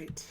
right.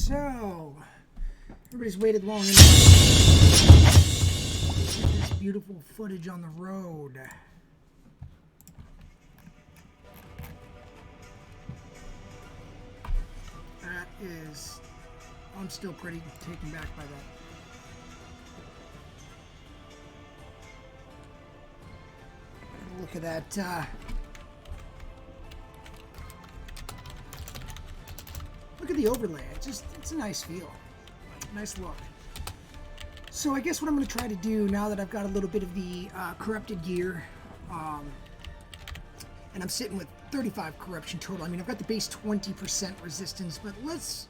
So, everybody's waited long enough. This beautiful footage on the road. That is, I'm still pretty taken back by that. Look at that. Look at the overlay. It's a nice feel. Nice look. So I guess what I'm going to try to do now that I've got a little bit of the corrupted gear, and I'm sitting with 35 corruption total. I mean, I've got the base 20% resistance, but let's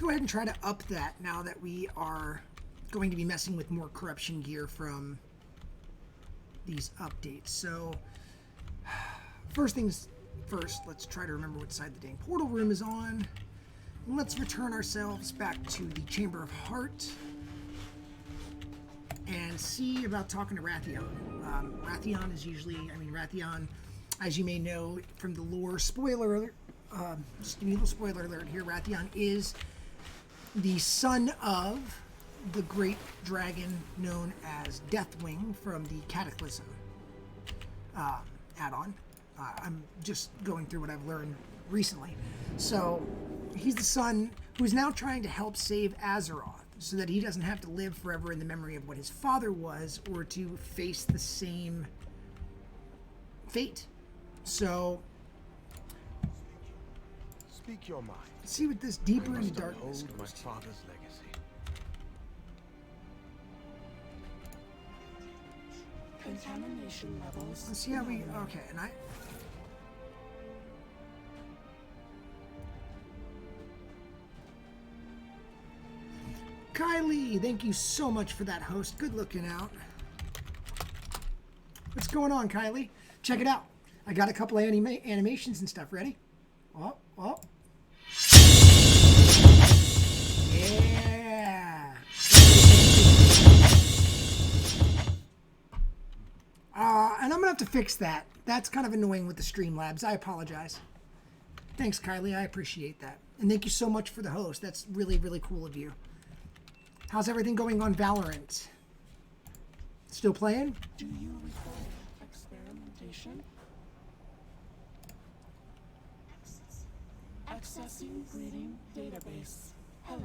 go ahead and try to up that now that we are going to be messing with more corruption gear from these updates. So first things first, let's try to remember what side the dang portal room is on. Let's return ourselves back to the Chamber of Heart and see about talking to Rathion. Rathion is usually, Rathion, as you may know from the lore, spoiler alert, just a little spoiler alert here, Rathion is the son of the great dragon known as Deathwing from the Cataclysm add-on. I'm just going through what I've learned recently. So he's the son who's now trying to help save Azeroth so that he doesn't have to live forever in the memory of what his father was or to face the same fate. So speak your mind. Let's see what this deeper into darkness uphold my goes to. father's legacy. Contamination levels. Let's see how we okay, and Kylie, thank you so much for that host. Good looking out. What's going on, Kylie? Check it out. I got a couple of animations and stuff ready. Oh. Yeah. And I'm going to have to fix that. That's kind of annoying with the Streamlabs. I apologize. Thanks, Kylie. I appreciate that. And thank you so much for the host. That's really, really cool of you. How's everything going on Valorant? Still playing? Do you recall experimentation? Accessing reading database. Hello.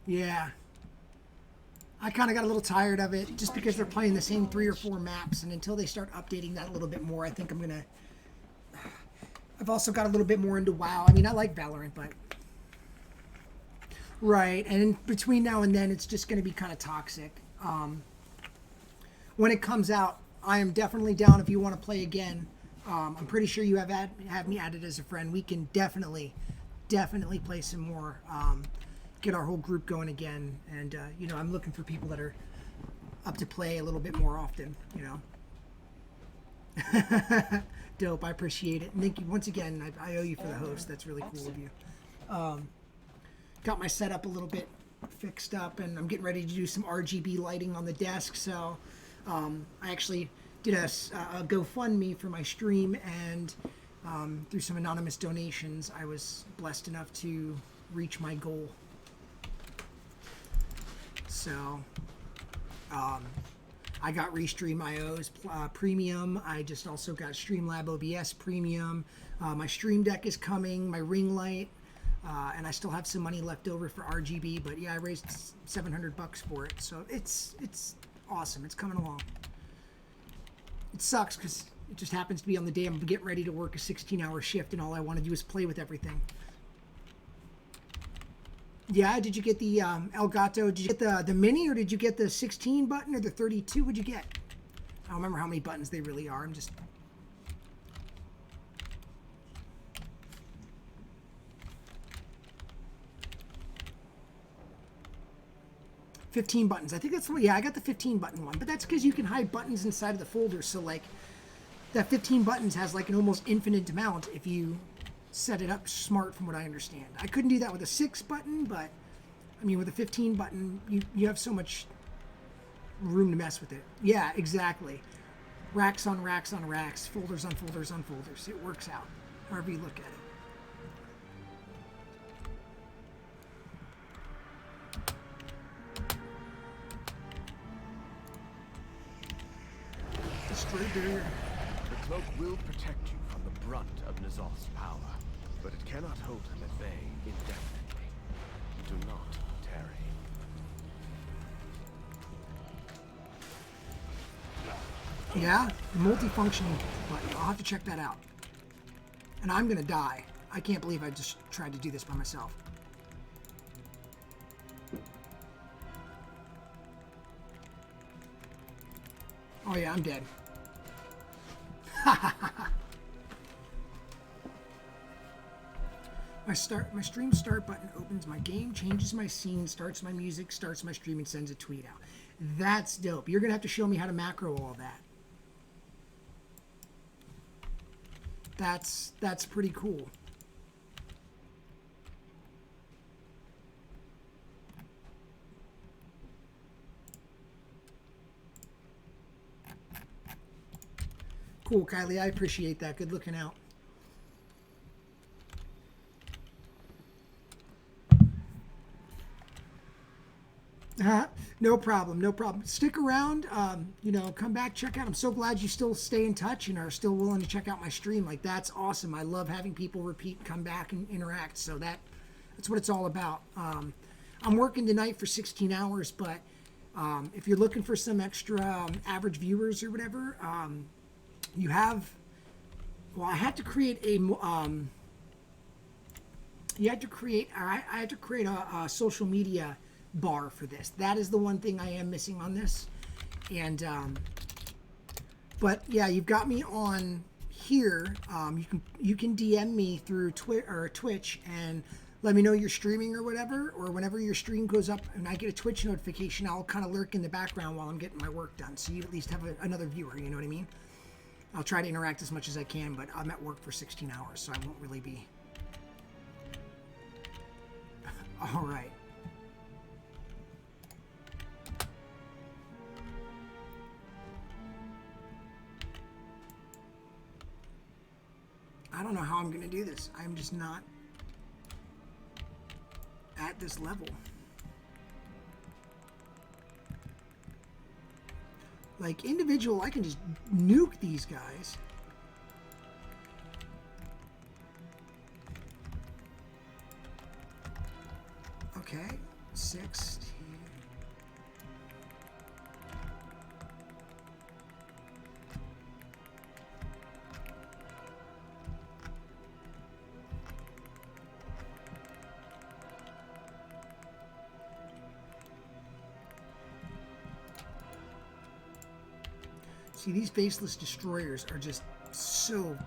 Yeah. I kind of got a little tired of it just because they're playing the same 3 or 4 maps, and until they start updating that a little bit more, I think I'm going to... I've also got a little bit more into WoW. I mean, I like Valorant, but... Right, and in between now and then, it's just going to be kind of toxic. When it comes out, I am definitely down if you want to play again. I'm pretty sure you have me added as a friend. We can definitely play some more. Get our whole group going again, and I'm looking for people that are up to play a little bit more often. Dope. I appreciate it. And thank you once again. I owe you for the host. That's really cool of you. Got my setup a little bit fixed up, and I'm getting ready to do some RGB lighting on the desk. So I actually did a GoFundMe for my stream, and through some anonymous donations, I was blessed enough to reach my goal. So I got Restream.io's premium. I just also got Streamlab OBS premium. My stream deck is coming, my ring light. And I still have some money left over for RGB, but yeah, I raised $700 for it, so it's awesome. It's coming along. It sucks because it just happens to be on the day I'm getting ready to work a 16-hour shift, and all I want to do is play with everything. Yeah, did you get the Elgato? Did you get the mini, or did you get the 16 button or the 32? What'd you get? I don't remember how many buttons they really are. I'm just... 15 buttons. I think that's the one. Yeah, I got the 15 button one, but that's because you can hide buttons inside of the folder. So like that 15 buttons has like an almost infinite amount if you set it up smart, from what I understand. I couldn't do that with a 6 button, but I mean with a 15 button, you have so much room to mess with it. Yeah, exactly. Racks on racks on racks, folders on folders on folders. It works out, however you look at it. barrier. The cloak will protect you from the brunt of N'Zoth's power, but it cannot hold him at bay indefinitely. Do not tarry. Yeah, the multifunctioning button. I'll have to check that out. And I'm gonna die. I can't believe I just tried to do this by myself. Oh yeah, I'm dead. My stream start button opens my game, changes my scene, starts my music, starts my stream, and sends a tweet out. That's dope. You're gonna have to show me how to macro all that. That's pretty cool. Cool, Kylie. I appreciate that. Good looking out. No problem. No problem. Stick around. You know, come back, check out. I'm so glad you still stay in touch and are still willing to check out my stream. Like, that's awesome. I love having people repeat, come back, and interact. So that's what it's all about. I'm working tonight for 16 hours, but if you're looking for some extra average viewers or whatever, you have. Well, I had to create a. I had to create a social media bar for this. That is the one thing I am missing on this. And but yeah, you've got me on here. You can DM me through Twitch and let me know you're streaming or whatever, or whenever your stream goes up and I get a Twitch notification, I'll kind of lurk in the background while I'm getting my work done, so you at least have another viewer, you know what I mean? I'll try to interact as much as I can, but I'm at work for 16 hours, so I won't really be. All right. I don't know how I'm going to do this. I'm just not at this level. Like, individual, I can just nuke these guys. Okay, 16. See, these faceless destroyers are just so...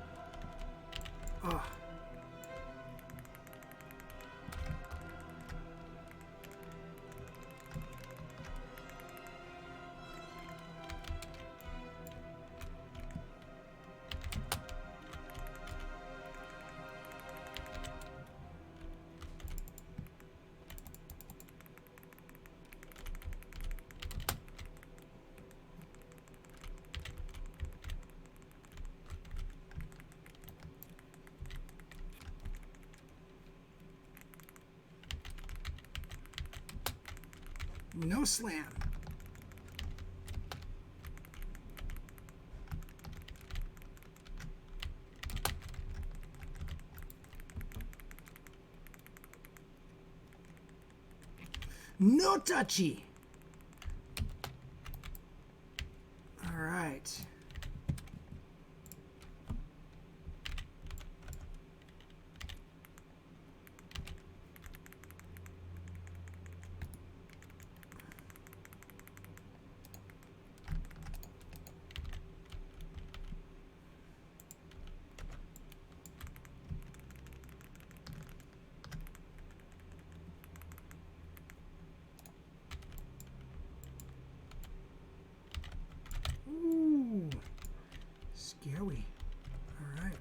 Ugh. No slam. No touchy. All right. Ooh, scary. All right.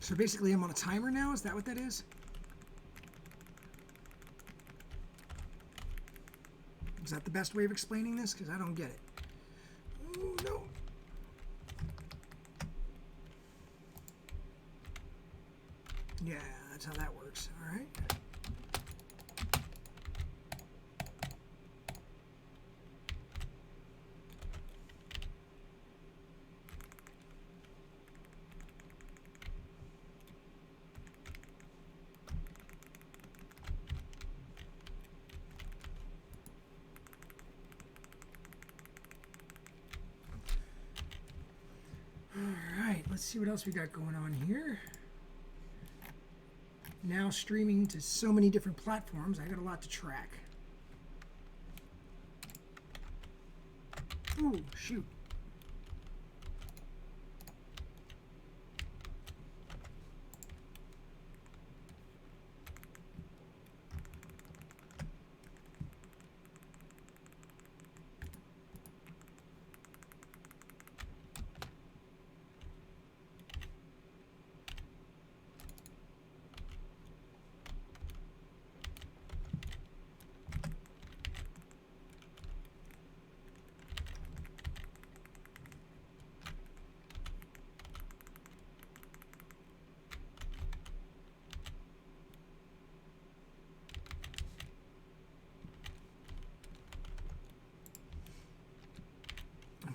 So basically I'm on a timer now, is that what that is? Is that the best way of explaining this? Because I don't get it. Oh, no. Yeah, that's how that works. All right. Let's see what else we got going on here. Now streaming to so many different platforms, I got a lot to track. Ooh, shoot.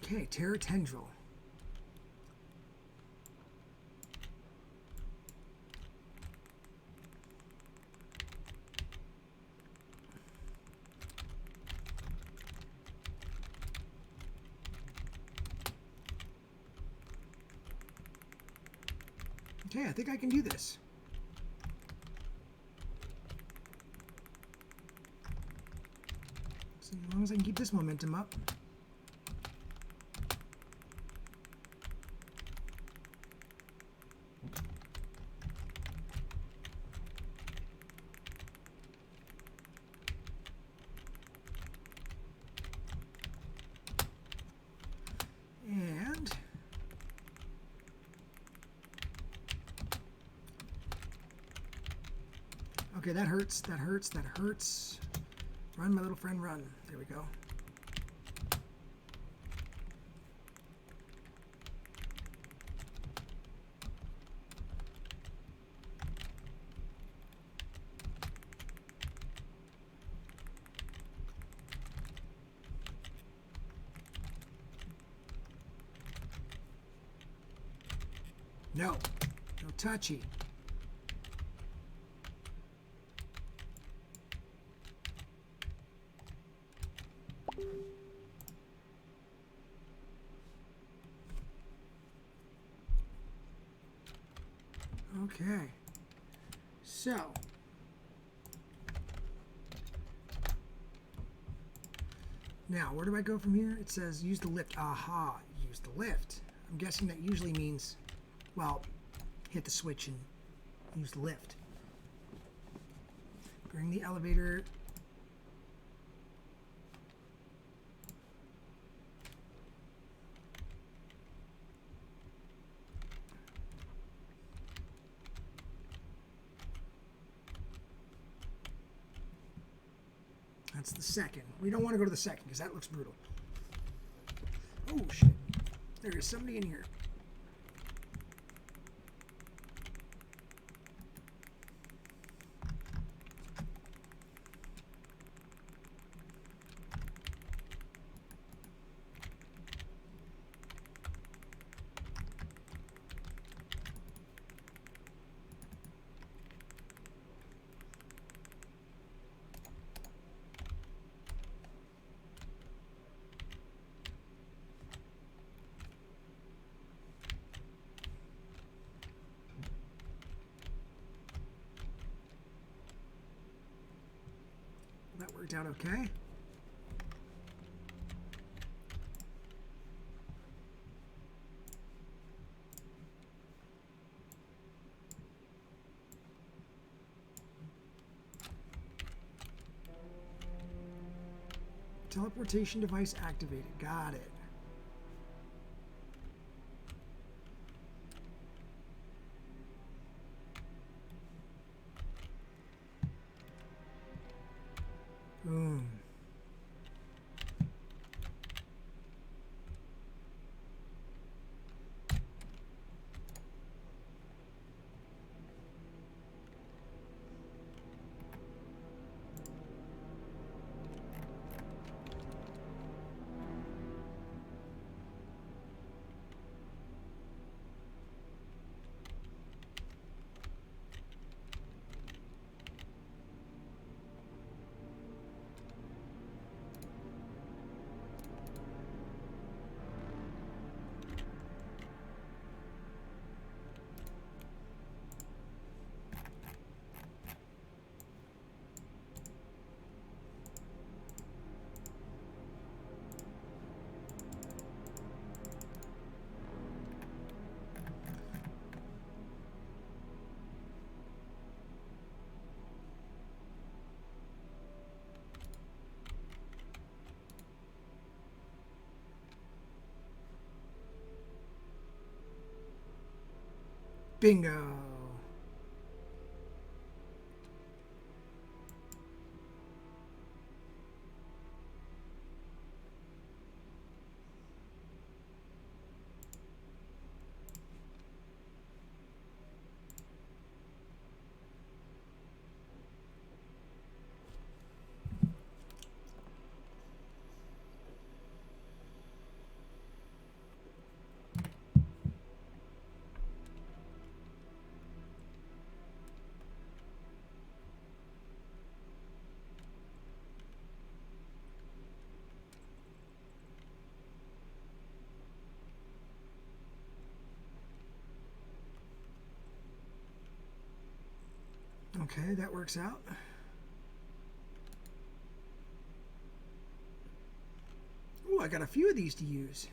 Okay, Terra Tendril. Okay, I think I can do this. So as long as I can keep this momentum up. And okay, that hurts, that hurts, that hurts. Run, my little friend, run. There we go. No, no touchy. Okay, so now where do I go from here? It says use the lift. Aha, use the lift. I'm guessing that usually means, well, hit the switch and use the lift. Bring the elevator. That's the second. We don't want to go to the second because that looks brutal. Oh, shit. There is somebody in here. That worked out okay. Teleportation device activated. Got it. Boom. Bingo. Okay, that works out. Oh, I got a few of these to use.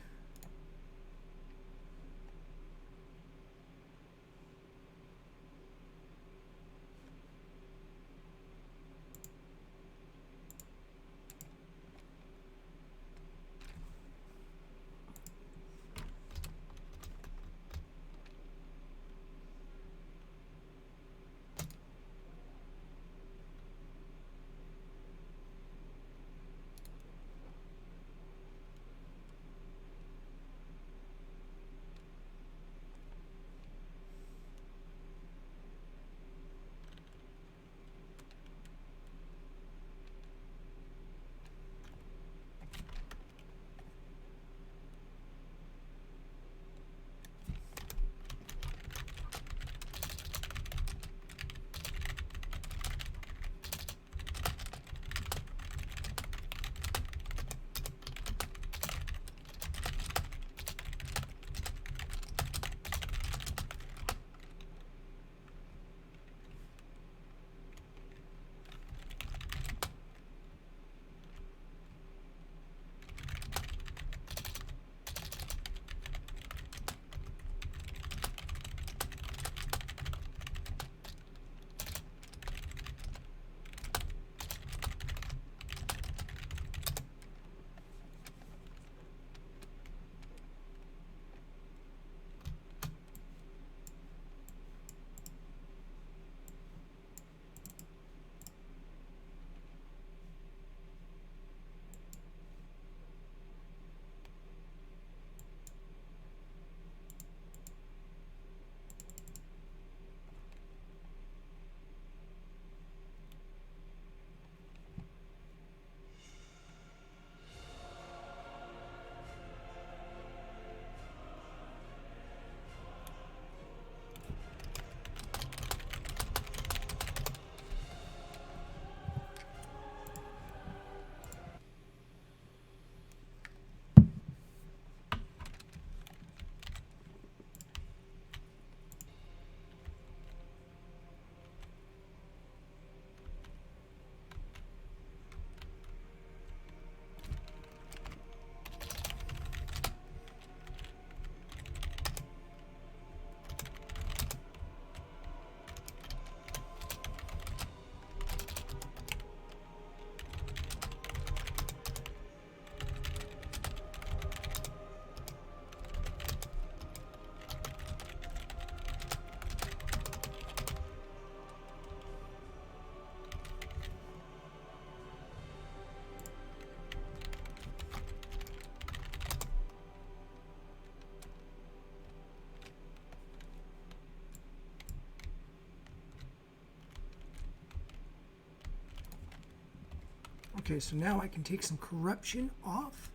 Okay, so now I can take some corruption off.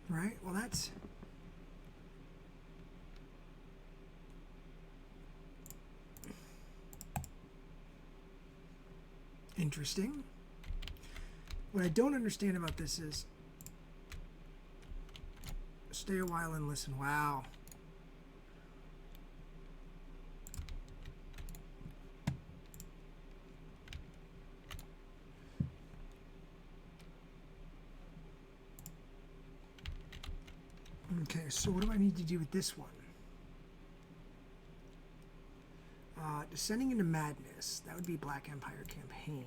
Right, well that's... interesting. What I don't understand about this is... stay a while and listen. Wow. Okay, so what do I need to do with this one? Descending into Madness. That would be Black Empire campaign.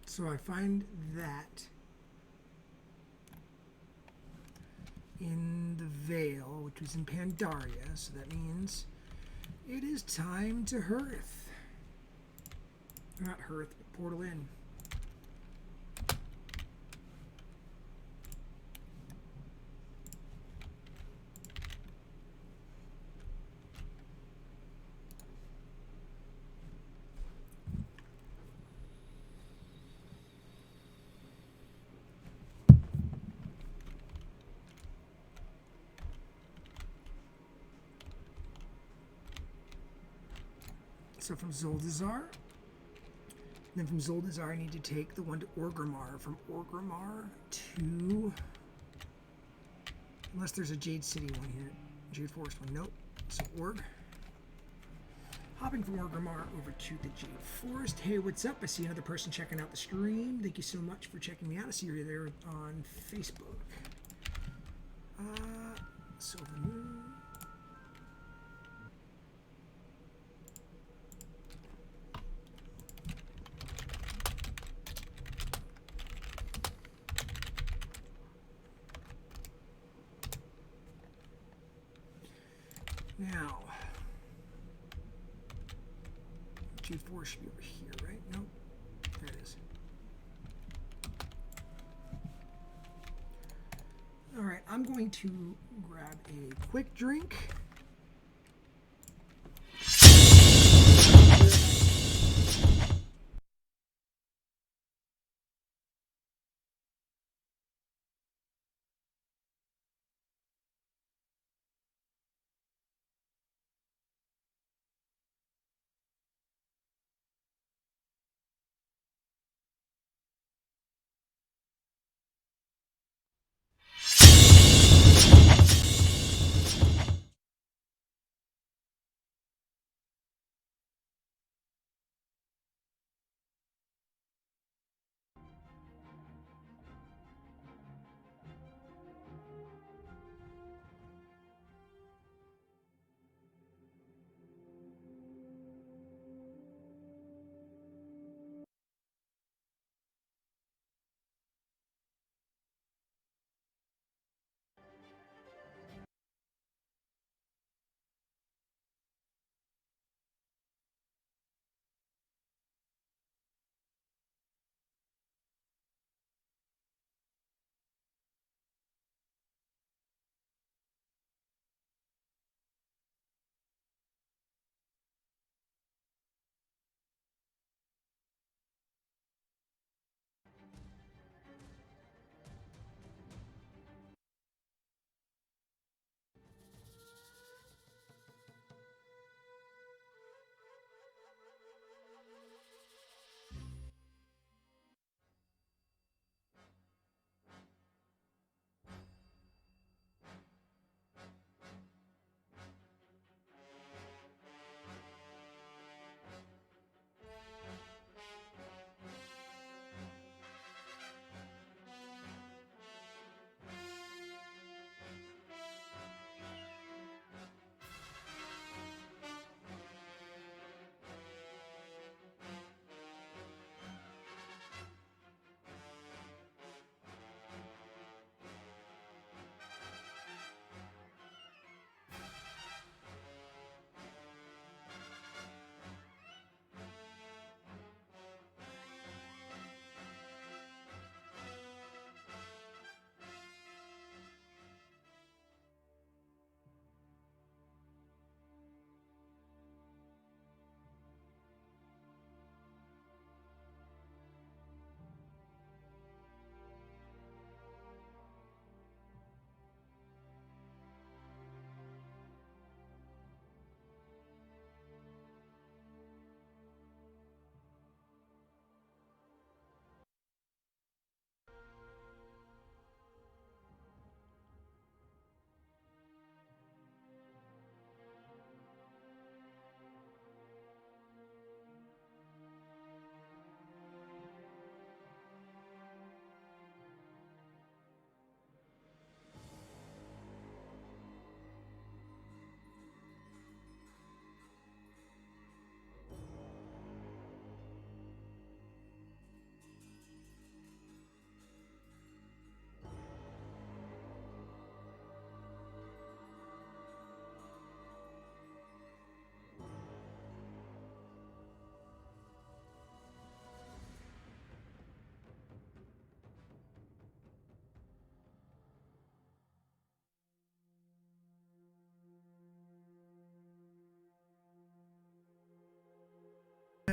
So I find that in the Vale, which was in Pandaria, so that means it is time to Hearth. Not Hearth, but Portal Inn. So from Zoldazar, then from Zoldazar I need to take the one to Orgrimmar. From Orgrimmar to, unless there's a Jade City one here, Jade Forest one, nope. So Org. Hopping from Orgrimmar over to the Jade Forest. Hey, what's up? I see another person checking out the stream. Thank you so much for checking me out. I see you there on Facebook. Silver Moon. Now, G4 should be over here, right? Nope. There it is. All right, I'm going to grab a quick drink.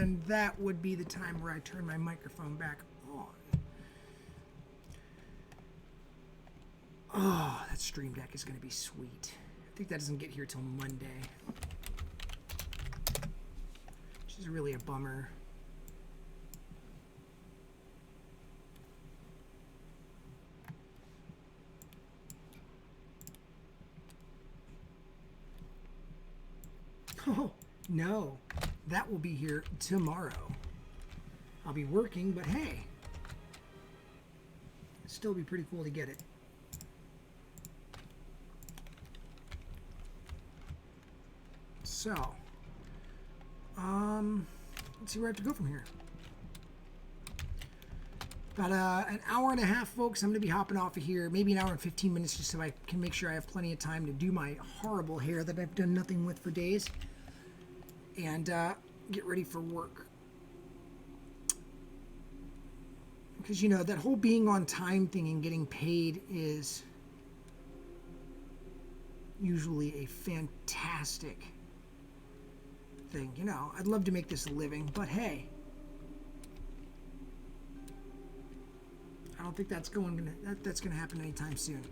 And that would be the time where I turn my microphone back on. Oh, that Stream Deck is going to be sweet. I think that doesn't get here till Monday, which is really a bummer. Oh, no. That will be here tomorrow. I'll be working, but hey. It'd still be pretty cool to get it. So, let's see where I have to go from here. About an hour and a half, folks. I'm going to be hopping off of here. Maybe an hour and 15 minutes just so I can make sure I have plenty of time to do my horrible hair that I've done nothing with for days. And get ready for work. Because, you know, that whole being on time thing and getting paid is usually a fantastic thing. You know, I'd love to make this a living, but hey. I don't think that's gonna happen anytime soon.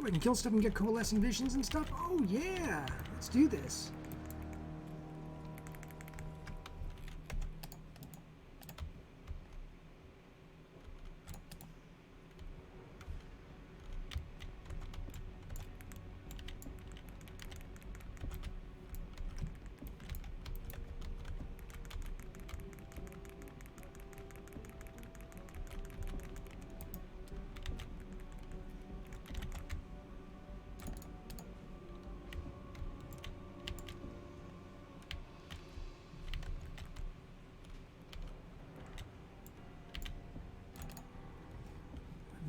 I can kill stuff and get coalescing visions and stuff? Oh yeah, let's do this.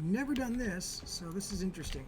Never done this, so this is interesting.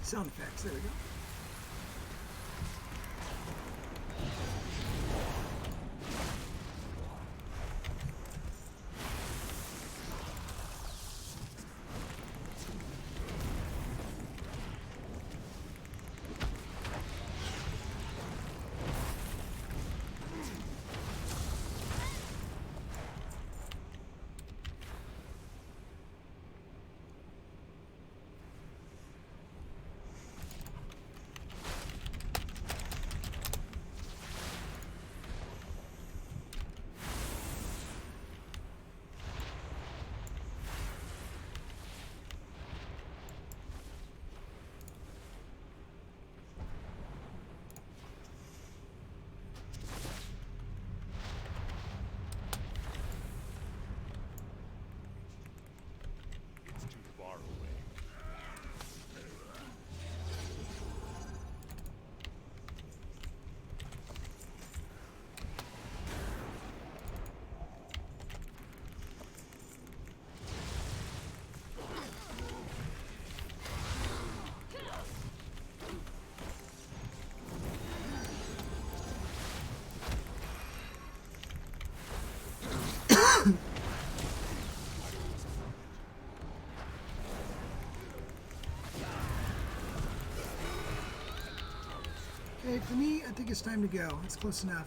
Sound effects. There we go. It's too far away. Okay, for me, I think it's time to go. It's close enough.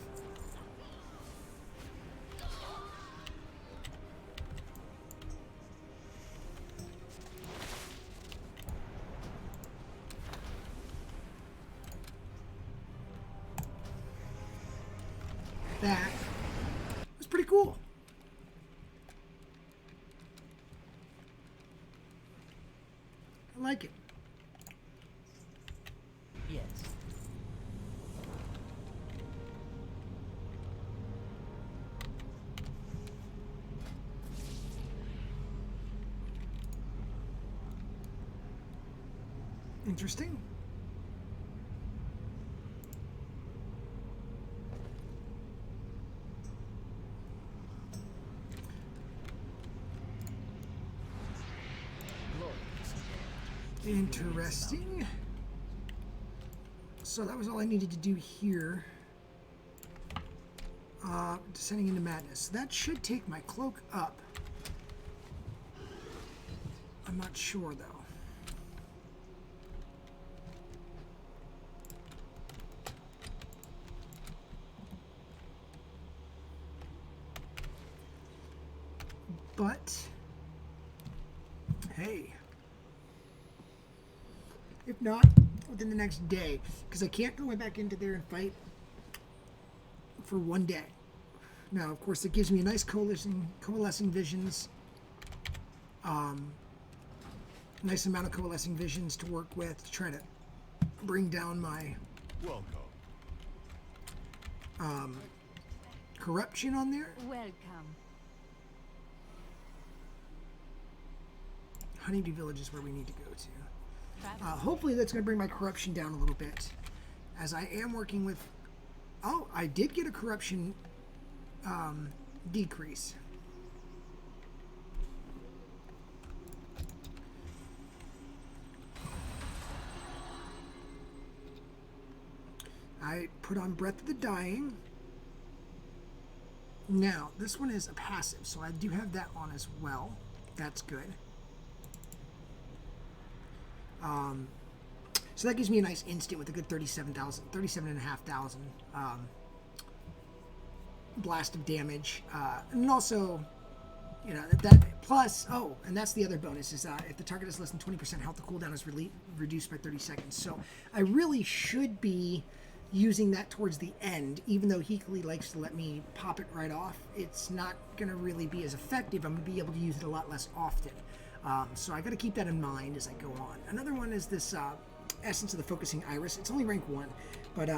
That was pretty cool. I like it. Yes. Interesting. Interesting. So that was all I needed to do here. Descending into madness. That should take my cloak up. I'm not sure though. But hey, if not within the next day, because I can't go back into there and fight for one day. Now, of course, it gives me a nice coalescing visions. Nice amount of coalescing visions to work with to try to bring down my corruption on there. Welcome. Honeybee Village is where we need to go to. Hopefully that's going to bring my corruption down a little bit, as I am working with... Oh, I did get a corruption decrease. I put on Breath of the Dying. Now, this one is a passive, so I do have that on as well. That's good. So that gives me a nice instant with a good 37,500 blast of damage. And also, you know, that plus, oh, and that's the other bonus, is if the target has less than 20% health, the cooldown is reduced by 30 seconds. So I really should be using that towards the end, even though Heekly likes to let me pop it right off. It's not going to really be as effective. I'm going to be able to use it a lot less often. So I got to keep that in mind as I go on. Another one is this Essence of the Focusing Iris. It's only rank 1, but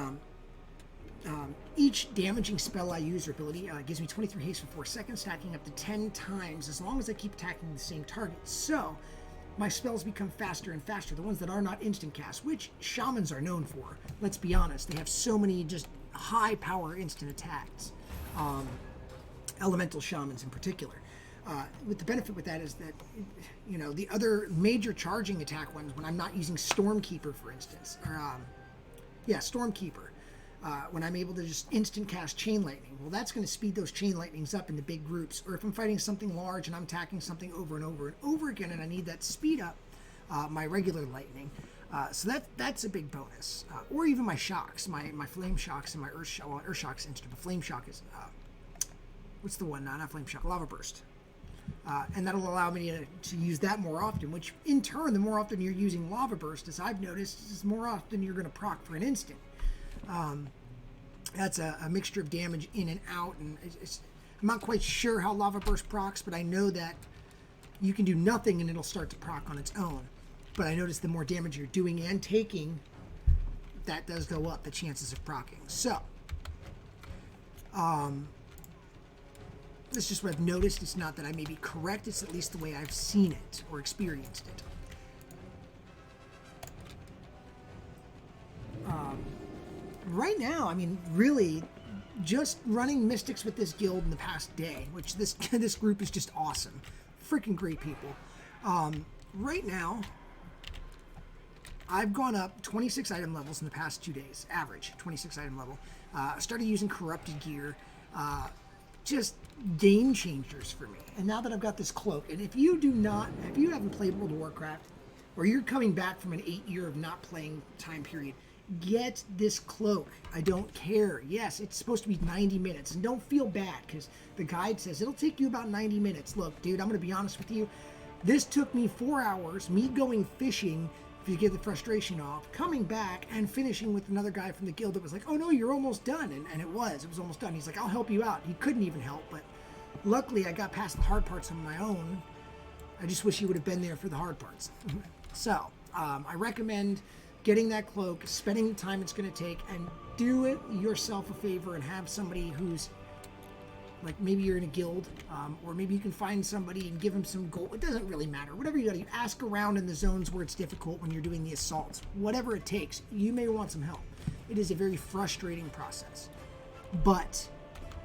each damaging spell I use or ability gives me 23 haste for 4 seconds, stacking up to 10 times as long as I keep attacking the same target. So my spells become faster and faster, the ones that are not instant cast, which shamans are known for. Let's be honest, they have so many just high power instant attacks. Elemental shamans in particular. With the benefit with that is that, you know, the other major charging attack ones, when I'm not using Stormkeeper, for instance, or Stormkeeper, when I'm able to just instant cast Chain Lightning, well, that's going to speed those Chain Lightnings up into big groups. Or if I'm fighting something large and I'm attacking something over and over and over again, and I need that speed up, my regular lightning. So that's a big bonus. Or even my shocks, my flame shocks and my earth shocks instant. But flame shock is what's the one? Not flame shock, lava burst. And that'll allow me to use that more often, which in turn, the more often you're using lava burst, as I've noticed, is more often you're going to proc for an instant. That's a mixture of damage in and out, and I'm not quite sure how lava burst procs, but I know that you can do nothing and it'll start to proc on its own. But I notice the more damage you're doing and taking, that does go up, the chances of proccing. So, that's just what I've noticed. It's not that I may be correct, it's at least the way I've seen it or experienced it. Right now, I mean, really, just running Mystics with this guild in the past day, which this group is just awesome. Freaking great people. Right now, I've gone up 26 item levels in the past 2 days, average 26 item level. Started using corrupted gear, just game changers for me. And now that I've got this cloak, and if you haven't played World of Warcraft, or you're coming back from an 8-year of not playing time period, get this cloak. I don't care. Yes, it's supposed to be 90 minutes, and don't feel bad because the guide says it'll take you about 90 minutes. Look, dude, I'm going to be honest with you. This took me 4 hours, me going fishing to get the frustration off, coming back and finishing with another guy from the guild that was like, oh no, you're almost done. And it was almost done. He's like, I'll help you out. He couldn't even help, but luckily I got past the hard parts on my own. I just wish he would have been there for the hard parts. So, I recommend getting that cloak, spending the time it's going to take, and do it yourself a favor and have somebody who's, like, maybe you're in a guild, or maybe you can find somebody and give them some gold. It doesn't really matter. Whatever you got, you ask around in the zones where it's difficult when you're doing the assaults. Whatever it takes, you may want some help. It is a very frustrating process. But,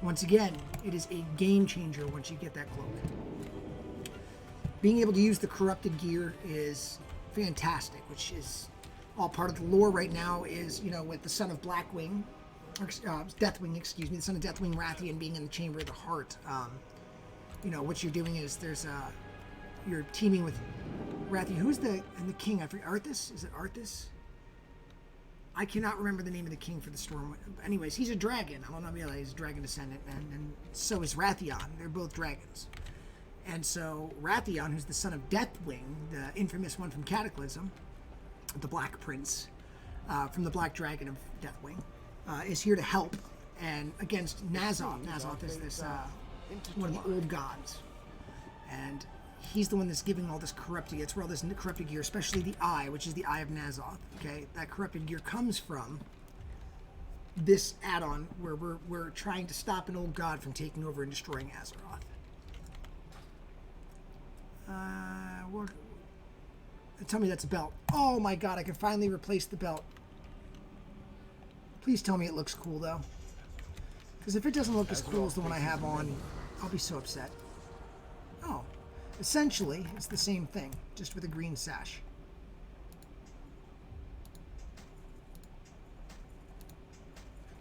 once again, it is a game changer once you get that cloak. Being able to use the corrupted gear is fantastic, which is all part of the lore right now. Is, you know, with the son of Blackwing, or Deathwing, excuse me, the son of Deathwing Rathian being in the Chamber of the Heart. You know, what you're doing is you're teaming with Rathian. Who's the king? I forget. Arthas? Is it Arthas? I cannot remember the name of the king for the storm. Anyways, he's a dragon. I don't know, he's a dragon descendant, and so is Rathian. They're both dragons. And so Rathian, who's the son of Deathwing, the infamous one from Cataclysm, the Black Prince, from the Black Dragon of Deathwing, is here to help, and against Nazoth. Nazoth is this one of the old gods, and he's the one that's giving all this corrupted gear. It's where all this corrupted gear, especially the Eye, which is the Eye of Nazoth. Okay, that corrupted gear comes from this add-on where we're trying to stop an old god from taking over and destroying Azeroth. Tell me that's a belt. Oh my god, I can finally replace the belt. Please tell me it looks cool though. Because if it doesn't look as cool as the one I have on, I'll be so upset. Oh, essentially it's the same thing, just with a green sash.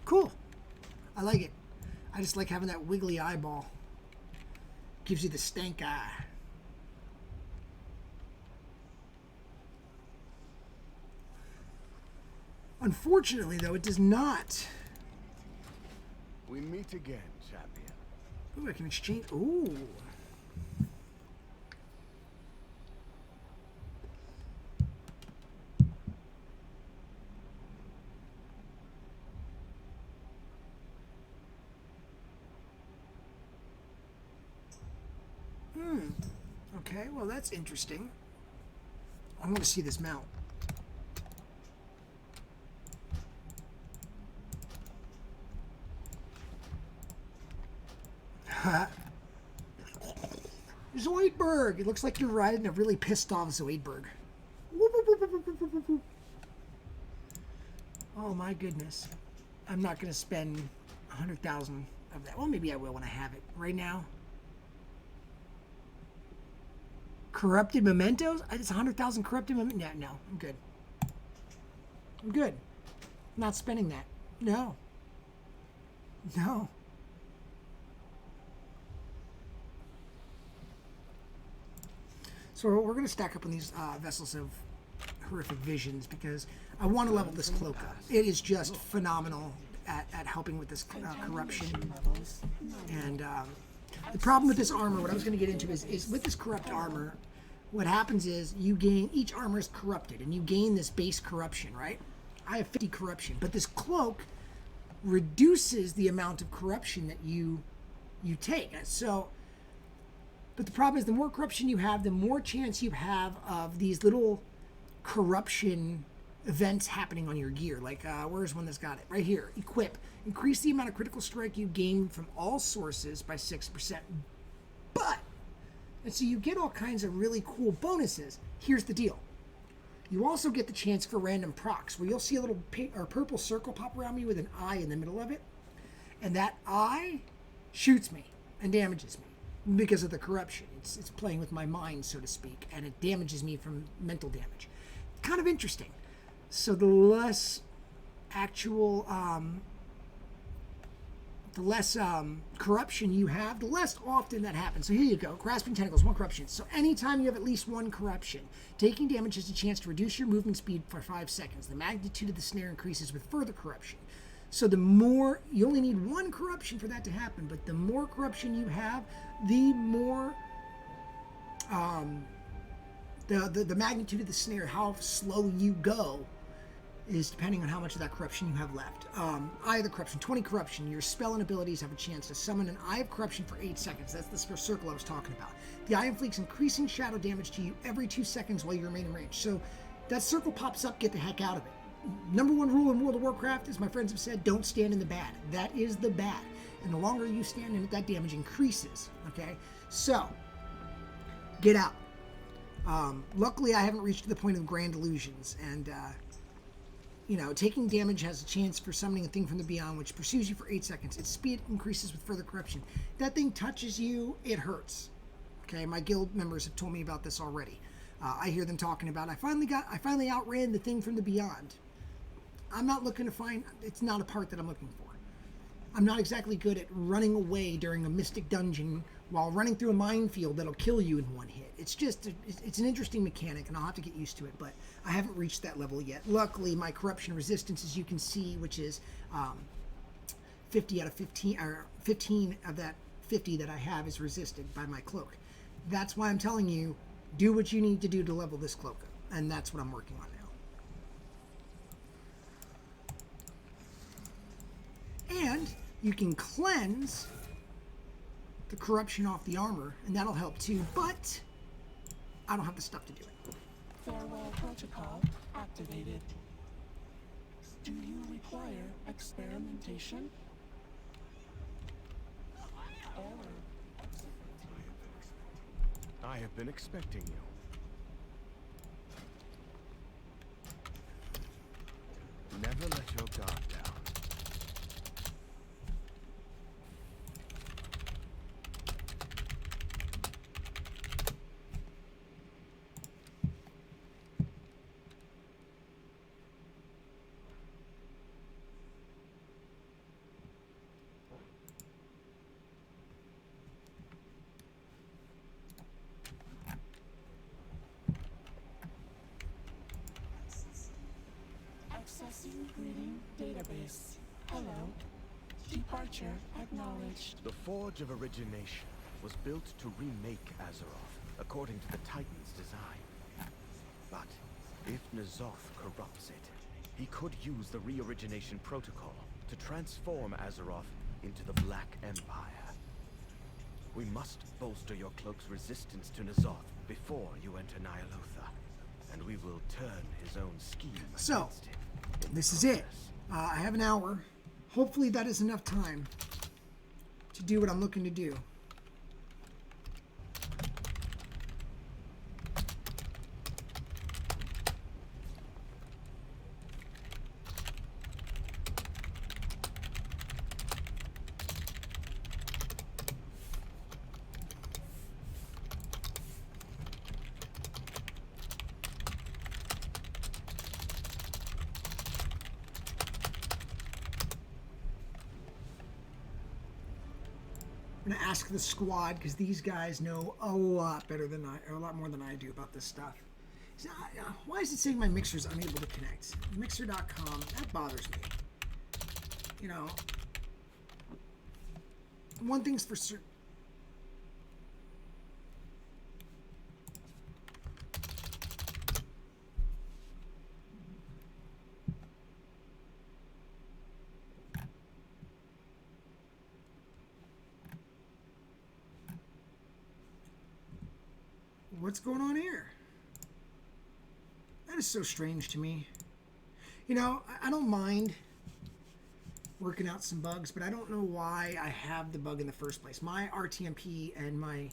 Cool. I like it. I just like having that wiggly eyeball. Gives you the stank eye. Unfortunately, though, it does not. We meet again, champion. Ooh, I can exchange. Ooh. Okay, well, that's interesting. I want to see this mount. Zoidberg! It looks like you're riding a really pissed off Zoidberg. Oh my goodness. I'm not going to spend 100,000 of that. Well, maybe I will when I have it. Right now, Corrupted mementos? It's 100,000 corrupted mementos. Yeah, no, I'm good. I'm good. I'm not spending that. No. No. So we're going to stack up on these Vessels of Horrific Visions because I want to level this cloak up. It is just phenomenal at helping with this corruption. And the problem with this armor, what I was going to get into is with this corrupt armor, what happens is you gain, each armor is corrupted, and you gain this base corruption, right? I have 50 corruption, but this cloak reduces the amount of corruption that you take. So, but the problem is the more corruption you have, the more chance you have of these little corruption events happening on your gear. Like, where's one that's got it? Right here. Equip. Increase the amount of critical strike you gain from all sources by 6%. But, and so you get all kinds of really cool bonuses. Here's the deal. You also get the chance for random procs, where you'll see a little pink or purple circle pop around me with an eye in the middle of it. And that eye shoots me and damages me because of the corruption. It's playing with my mind, so to speak, and it damages me from mental damage. Kind of interesting. So the less actual, corruption you have, the less often that happens. So here you go, Grasping Tentacles, 1 corruption. So anytime you have at least 1 corruption, taking damage has a chance to reduce your movement speed for 5 seconds. The magnitude of the snare increases with further corruption. So the more, you only need 1 corruption for that to happen, but the more corruption you have, the more, the magnitude of the snare, how slow you go, is depending on how much of that corruption you have left. Eye of the Corruption, 20 corruption. Your spell and abilities have a chance to summon an Eye of Corruption for 8 seconds. That's the circle I was talking about. The Eye inflicts increasing shadow damage to you every 2 seconds while you remain in range. So that circle pops up, get the heck out of it. Number 1 rule in World of Warcraft, as my friends have said, don't stand in the bad. That is the bad. And the longer you stand in it, that damage increases. Okay? So, get out. Luckily, I haven't reached the point of Grand Illusions, and taking damage has a chance for summoning a thing from the beyond, which pursues you for 8 seconds. Its speed increases with further corruption. That thing touches you, it hurts. Okay, my guild members have told me about this already. I hear them talking about, I finally outran the thing from the beyond. I'm not looking to find, it's not a part that I'm looking for. I'm not exactly good at running away during a mystic dungeon while running through a minefield that'll kill you in 1 hit. It's just, it's an interesting mechanic, and I'll have to get used to it, but I haven't reached that level yet. Luckily, my corruption resistance, as you can see, which is 50 out of 15, or 15 of that 50 that I have is resisted by my cloak. That's why I'm telling you, do what you need to do to level this cloak up, and that's what I'm working on now. And you can cleanse the corruption off the armor, and that'll help too, but I don't have the stuff to do it. Farewell protocol activated. Do you require experimentation? I have been expecting you. Never let your guard down. Accessing greeting database. Hello. Departure acknowledged. The Forge of Origination was built to remake Azeroth according to the Titan's design. But if N'Zoth corrupts it, he could use the re-origination protocol to transform Azeroth into the Black Empire. We must bolster your cloak's resistance to N'Zoth before you enter Nyalotha, and we will turn his own scheme So, against him. this is it. I have an hour. Hopefully that is enough time to do what I'm looking to do. I'm gonna ask the squad because these guys know a lot better than or a lot more than I do about this stuff. So, why is it saying my mixer's unable to connect? Mixer.com, that bothers me. You know, one thing's for certain. What's going on here? That is so strange to me. You know, I don't mind working out some bugs, but I don't know why I have the bug in the first place. My RTMP and my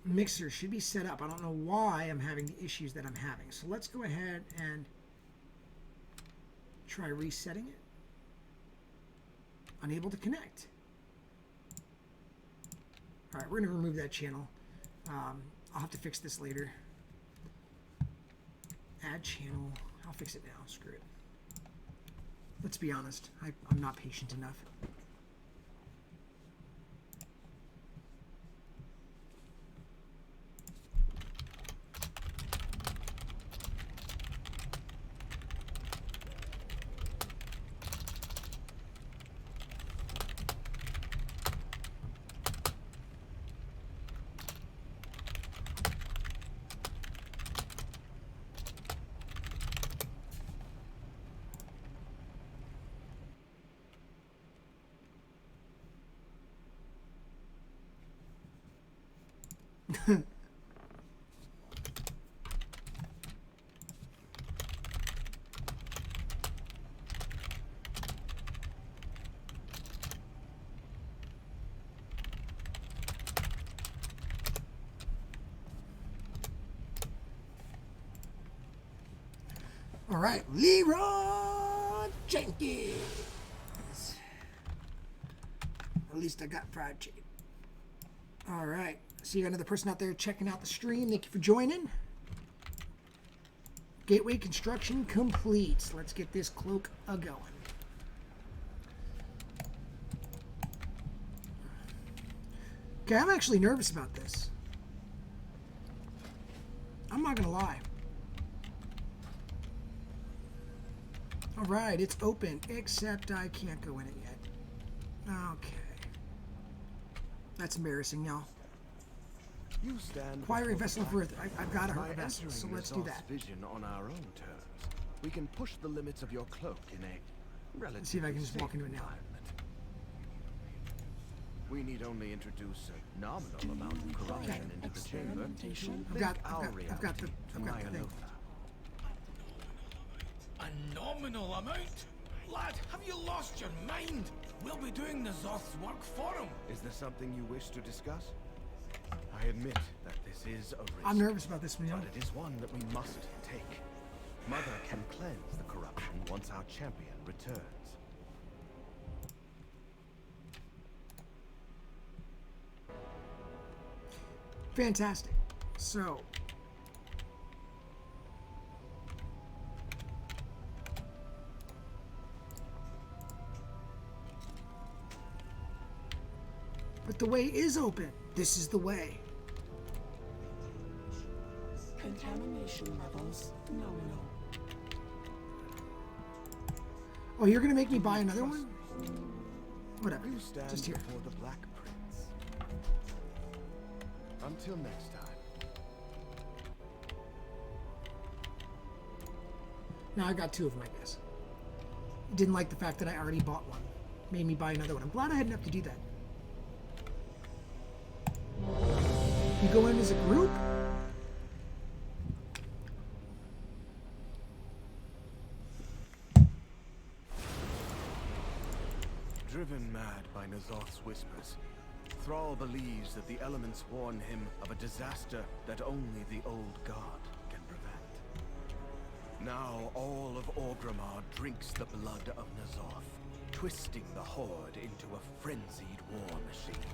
mixer should be set up. I don't know why I'm having the issues that I'm having. So let's go ahead and try resetting it. Unable to connect. All right, we're going to remove that channel. I'll have to fix this later. Add channel. I'll fix it now. Screw it. Let's be honest. I'm not patient enough. All right, Leroy Jenkins. At least I got fried chicken. All right. See another person out there checking out the stream. Thank you for joining. Gateway construction complete. Let's get this cloak a-going. Okay, I'm actually nervous about this. I'm not gonna lie. All right, it's open, except I can't go in it yet. Okay. That's embarrassing, y'all. You stand Acquire a before vessel the of Earth. I've got By a vessel, so entering let's do Nizar's that. vision on our own terms, we can push the limits of your cloak in a relatively Let's see if I can just walk safe into it now. environment. We need only introduce a nominal amount of corruption into the chamber. Experimentation. I've got Reality the to thing. Myonotha. A nominal amount? Lad, have you lost your mind? We'll be doing Nazoth's work for him. Is there something you wish to discuss? I admit that this is a risk. I'm nervous about this one, you know. But it is one that we must take. Mother can cleanse the corruption once our champion returns. Fantastic. So, but the way is open. This is the way. Contamination levels nominal. Oh, you're gonna make me buy another one? Whatever. You stand Just here. before the Black Prince. Until next time. Now I got two of them, I guess. Didn't like the fact that I already bought one. Made me buy another one. I'm glad I hadn't have to do that. You go in as a group? Driven mad by Nazoth's whispers, Thrall believes that the elements warn him of a disaster that only the old god can prevent. Now all of Orgrimmar drinks the blood of Nazoth, twisting the Horde into a frenzied war machine.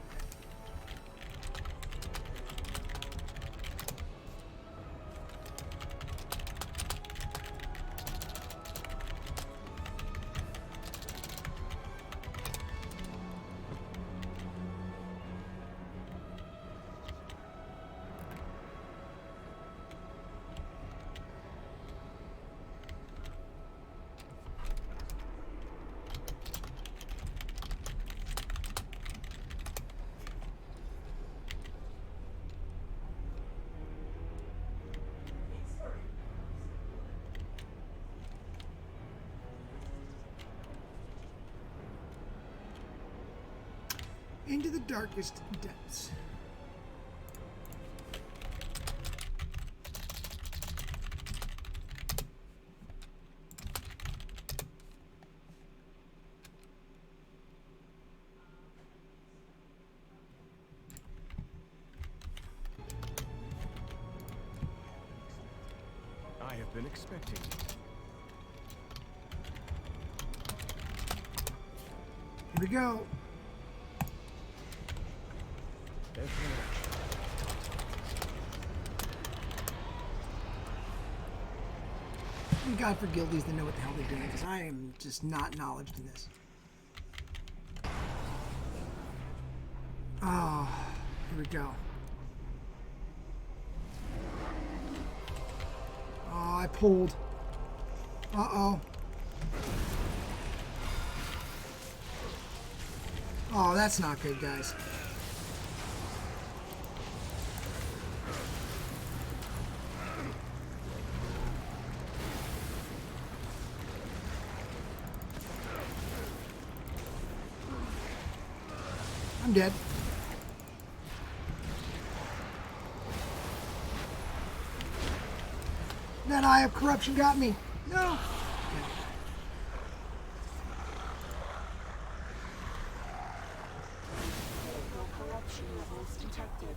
into the darkest depths. I have been expecting you. Here we go. There's no action. Thank God for guildies that know what the hell they're doing, because I am just not knowledgeable in this. Oh, here we go. Oh, I pulled. Uh-oh. Oh, that's not good, guys. I'm dead. That eye of corruption got me. No. No corruption levels detected.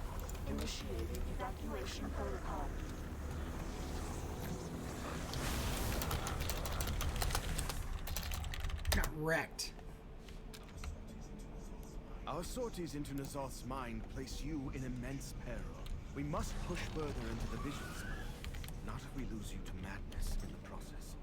Initiating evacuation protocol. Got wrecked. Our sorties into Nazoth's mind place you in immense peril. We must push further into the visions. Not if we lose you to madness in the process.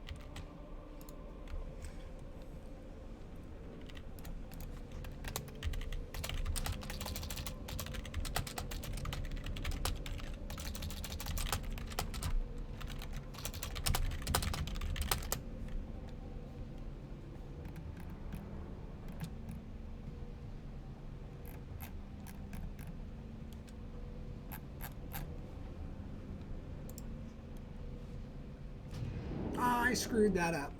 I screwed that up.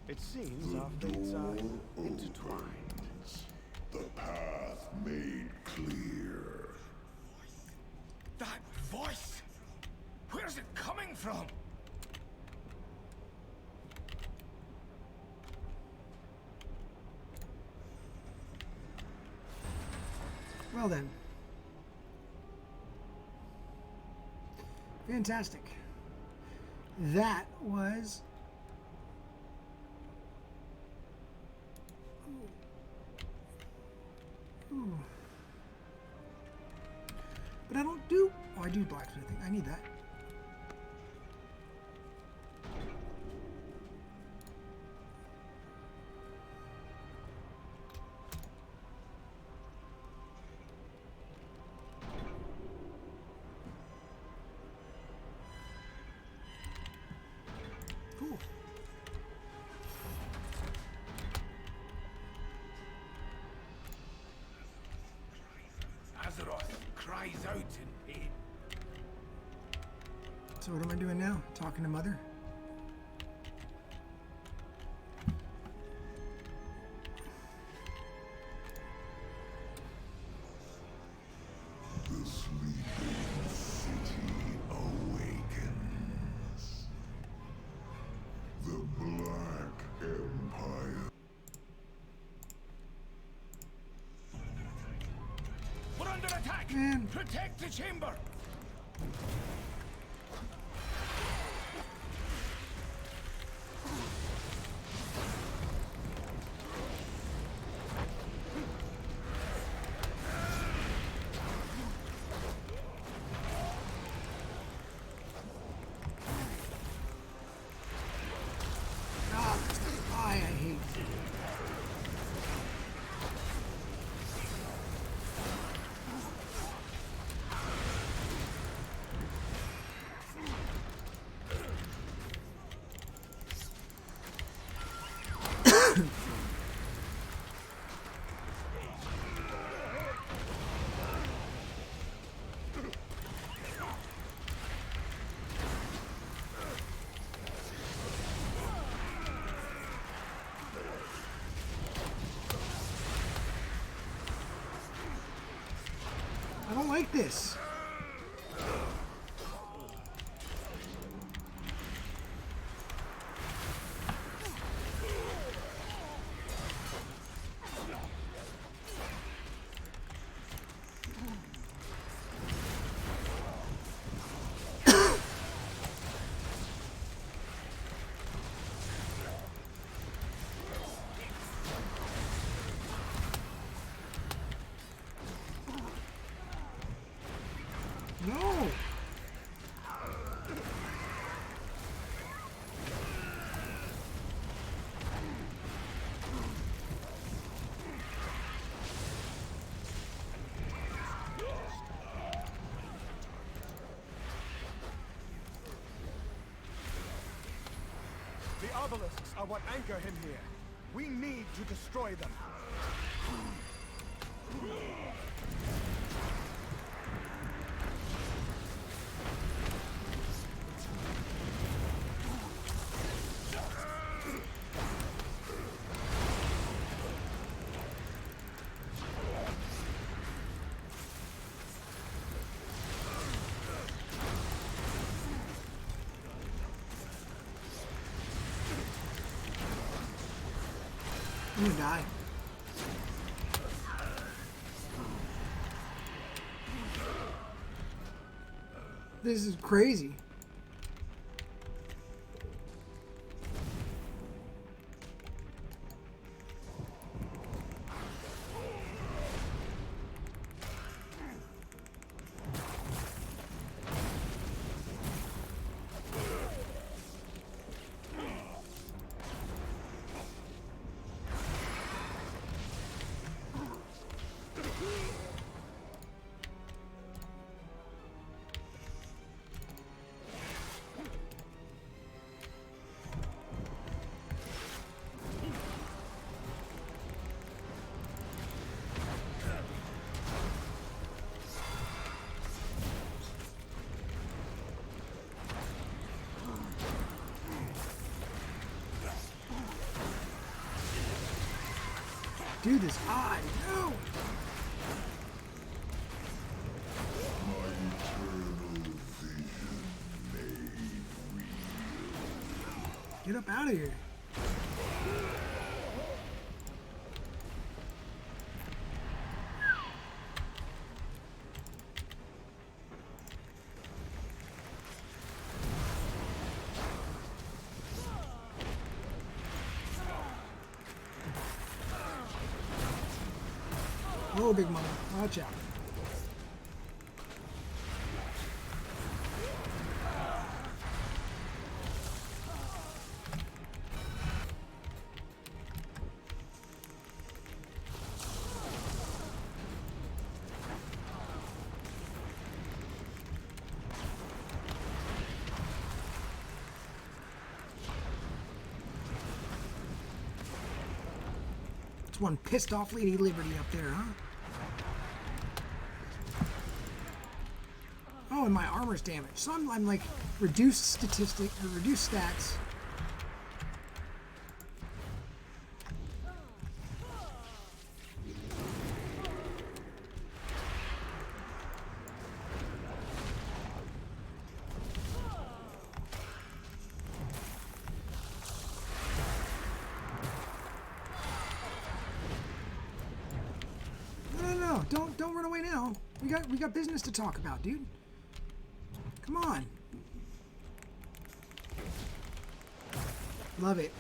It seems our fates are intertwined. The path made clear. That voice! Where's it coming from? Well then. Fantastic. That was... Ooh. But I don't do... Oh, I do blacksmithing. I need that. Cool. Azeroth cries out in pain. So what am I doing now? Talking to Mother? The sleeping city awakens. The Black Empire. We're under attack! Man. Protect the chamber! I hate it. I don't like this. No. The obelisks are what anchor him here. We need to destroy them. I'm gonna die. This is crazy. Dude, this eye. No. My eternal vision made real. Get up out of here. Oh, big mama. Watch out. It's one pissed off Lady Liberty up there, huh? Oh, and my armor's damaged. So I'm like reduced statistic or reduced stats. No, don't run away now. We got business to talk about, dude. Come on. Love it.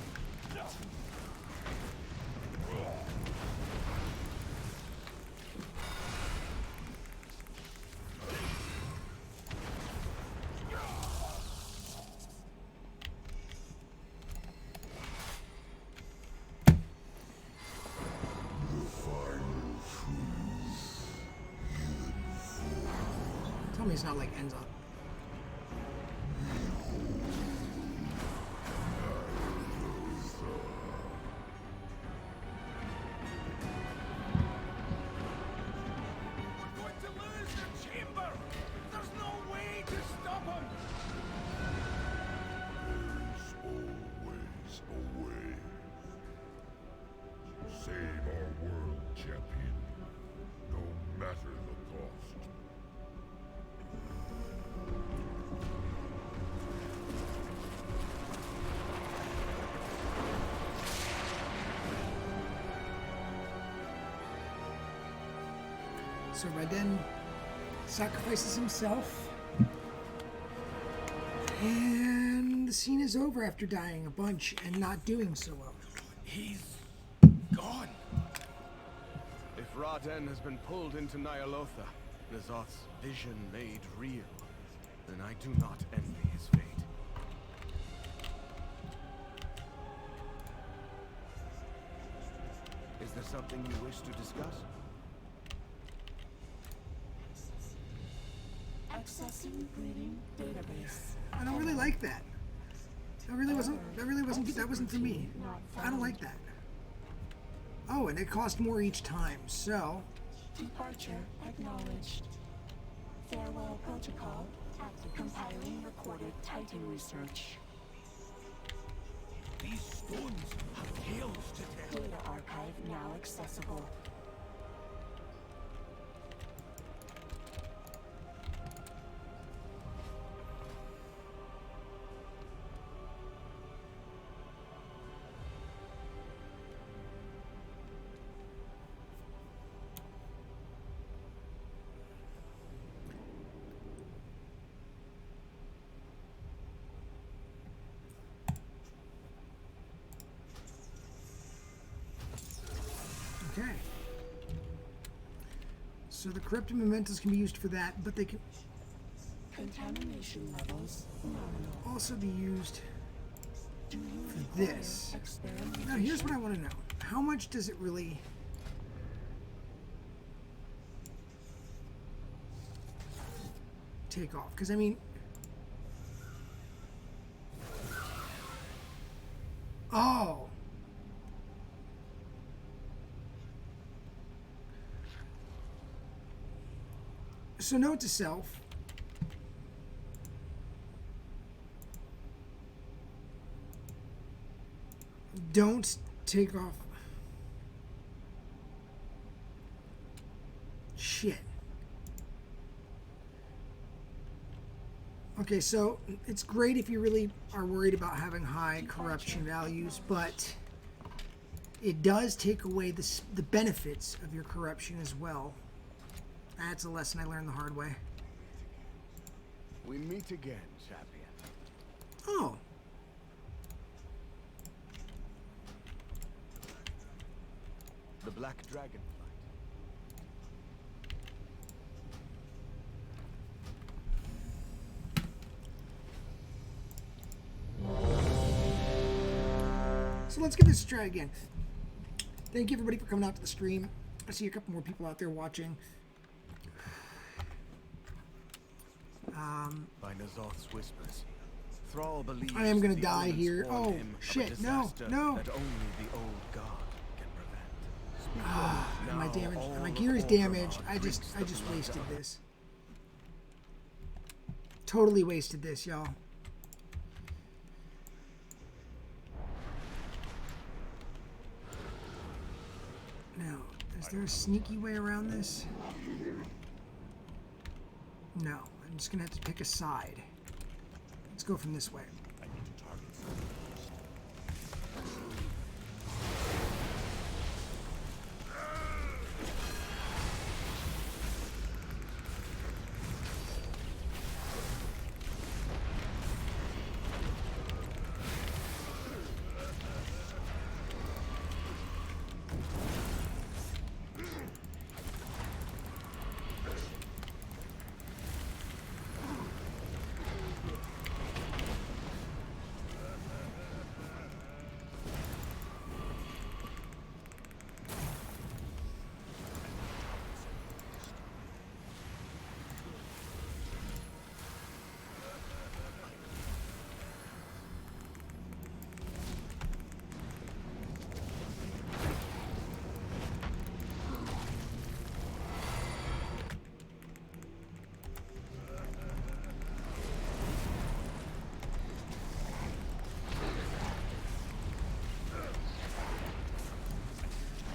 Tell me it's not like ends up. We're going to lose the chamber! There's no way to stop him! There's always a way. Save our world, champion. No matter the cost. So Raiden sacrifices himself. And the scene is over after dying a bunch and not doing so well. He's gone. If Raden has been pulled into Nyalotha, N'Zoth's vision made real, then I do not envy his fate. Is there something you wish to discuss? Accessing breeding database. I don't really like that. That wasn't for me. I don't like that. Oh, and it cost more each time, so Departure acknowledged. Farewell protocol. Compiling recorded Titan research. These stones have tales to tell. Data archive now accessible. okay. So the corrupted mementos can be used for that, but they can Contamination levels nominal. also be used Do you for require this. experimentation? Now here's what I want to know. How much does it really take off? Because I mean, oh, so note to self, don't take off shit. Okay, so it's great if you really are worried about having high corruption values, but it does take away the benefits of your corruption as well. That's a lesson I learned the hard way. We meet again, champion. Oh. The Black Dragonflight. So let's give this a try again. Thank you everybody for coming out to the stream. I see a couple more people out there watching. By N'Zoth's whispers, Thrall believes I am gonna the die omens here. warn Oh, him of a shit, no, disaster no. That only the old god can prevent. Speak on. My Now damage, all my of gear is Orgrimmar damaged. I drinks just the blood wasted of this. Totally wasted this, y'all. Now, is there a sneaky way around this? No, I'm just gonna have to pick a side. Let's go from this way. I need to target something first.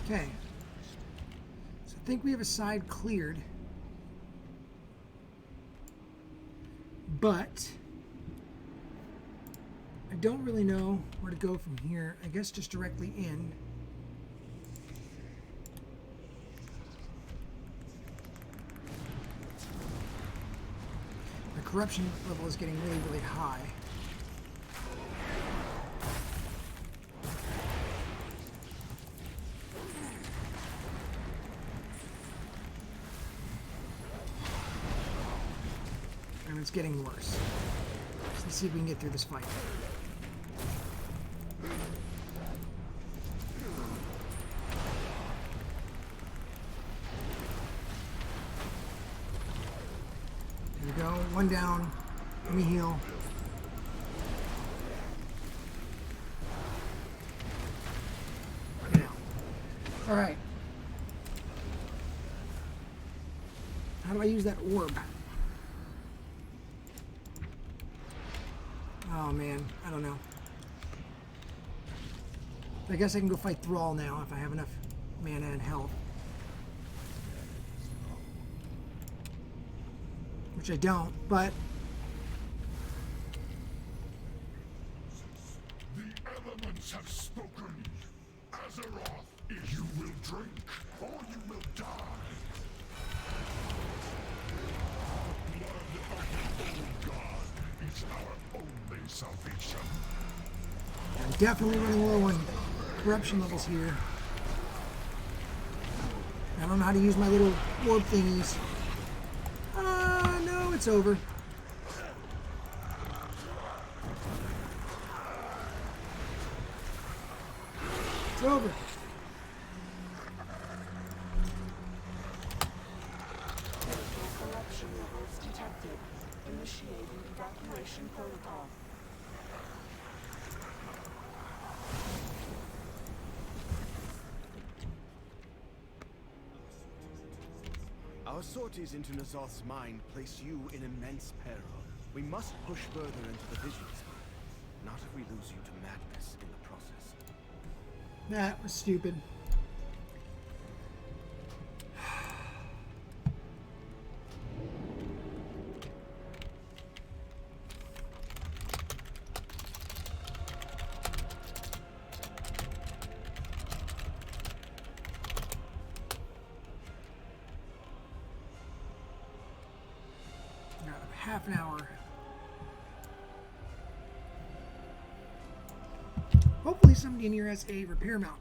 Okay. So I think we have a side cleared. But I don't really know where to go from here. I guess just directly in. corruption level is getting really, really high. And it's getting worse. So let's see if we can get through this fight. There we go. One down. Let me heal. Now. All right. How do I use that orb? Oh man, I don't know. I guess I can go fight Thrall now if I have enough mana and health. Which I don't, but... The elements have spoken. Azeroth, you will drink, or you will die. The blood of the old god is our only salvation. I'm definitely running low on corruption levels here. I don't know how to use my little orb thingies. No, it's over. It's over. Corruption levels detected. Initiating evacuation protocol. Our sorties into N'Zoth's mind place you in immense peril. We must push further into the visions. Not if we lose you to madness in the process. That was stupid. Half an hour. Hopefully somebody in here has a repair mount.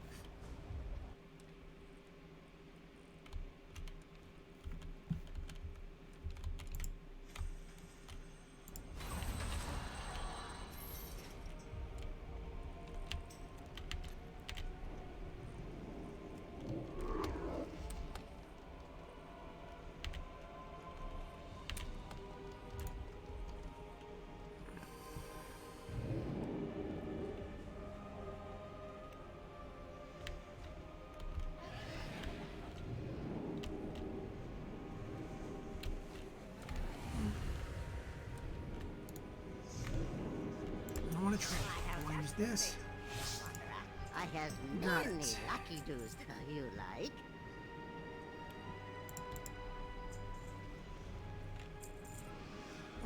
I want to try. I want to use this. I have Got many it. lucky doos you like.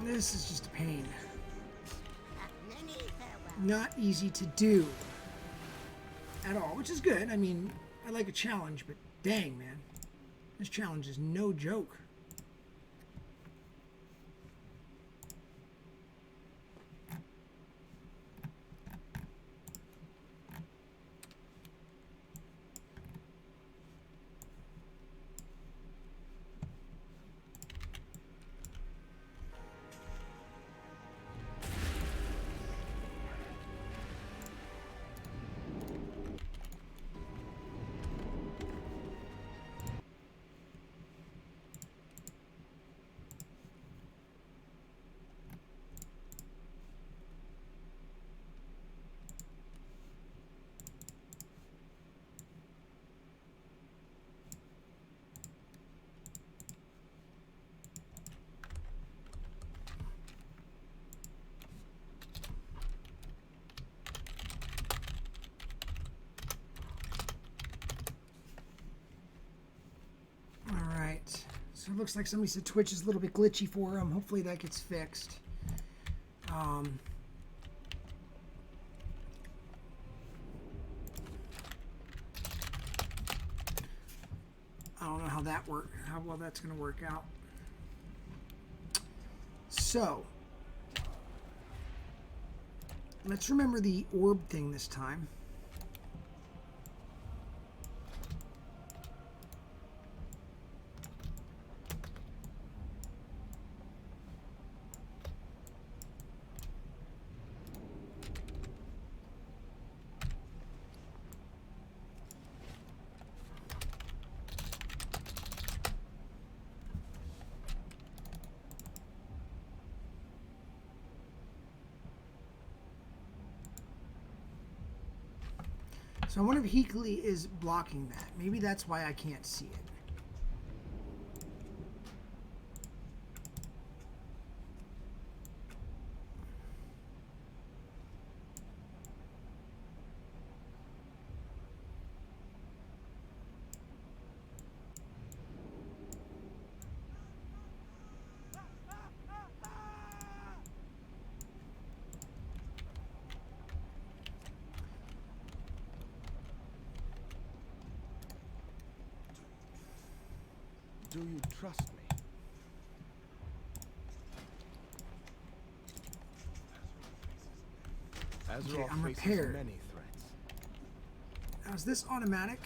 This is just a pain. Many farewell. Not easy to do at all, which is good. I mean, I like a challenge, but dang, man. This challenge is no joke. So it looks like somebody said Twitch is a little bit glitchy for him. Hopefully that gets fixed. I don't know how well that's going to work out. So let's remember the orb thing this time. So I wonder if Heakley is blocking that. Maybe that's why I can't see it. Do you trust me? Azeroth I'm faces repaired. many threats. Now, is this automatic?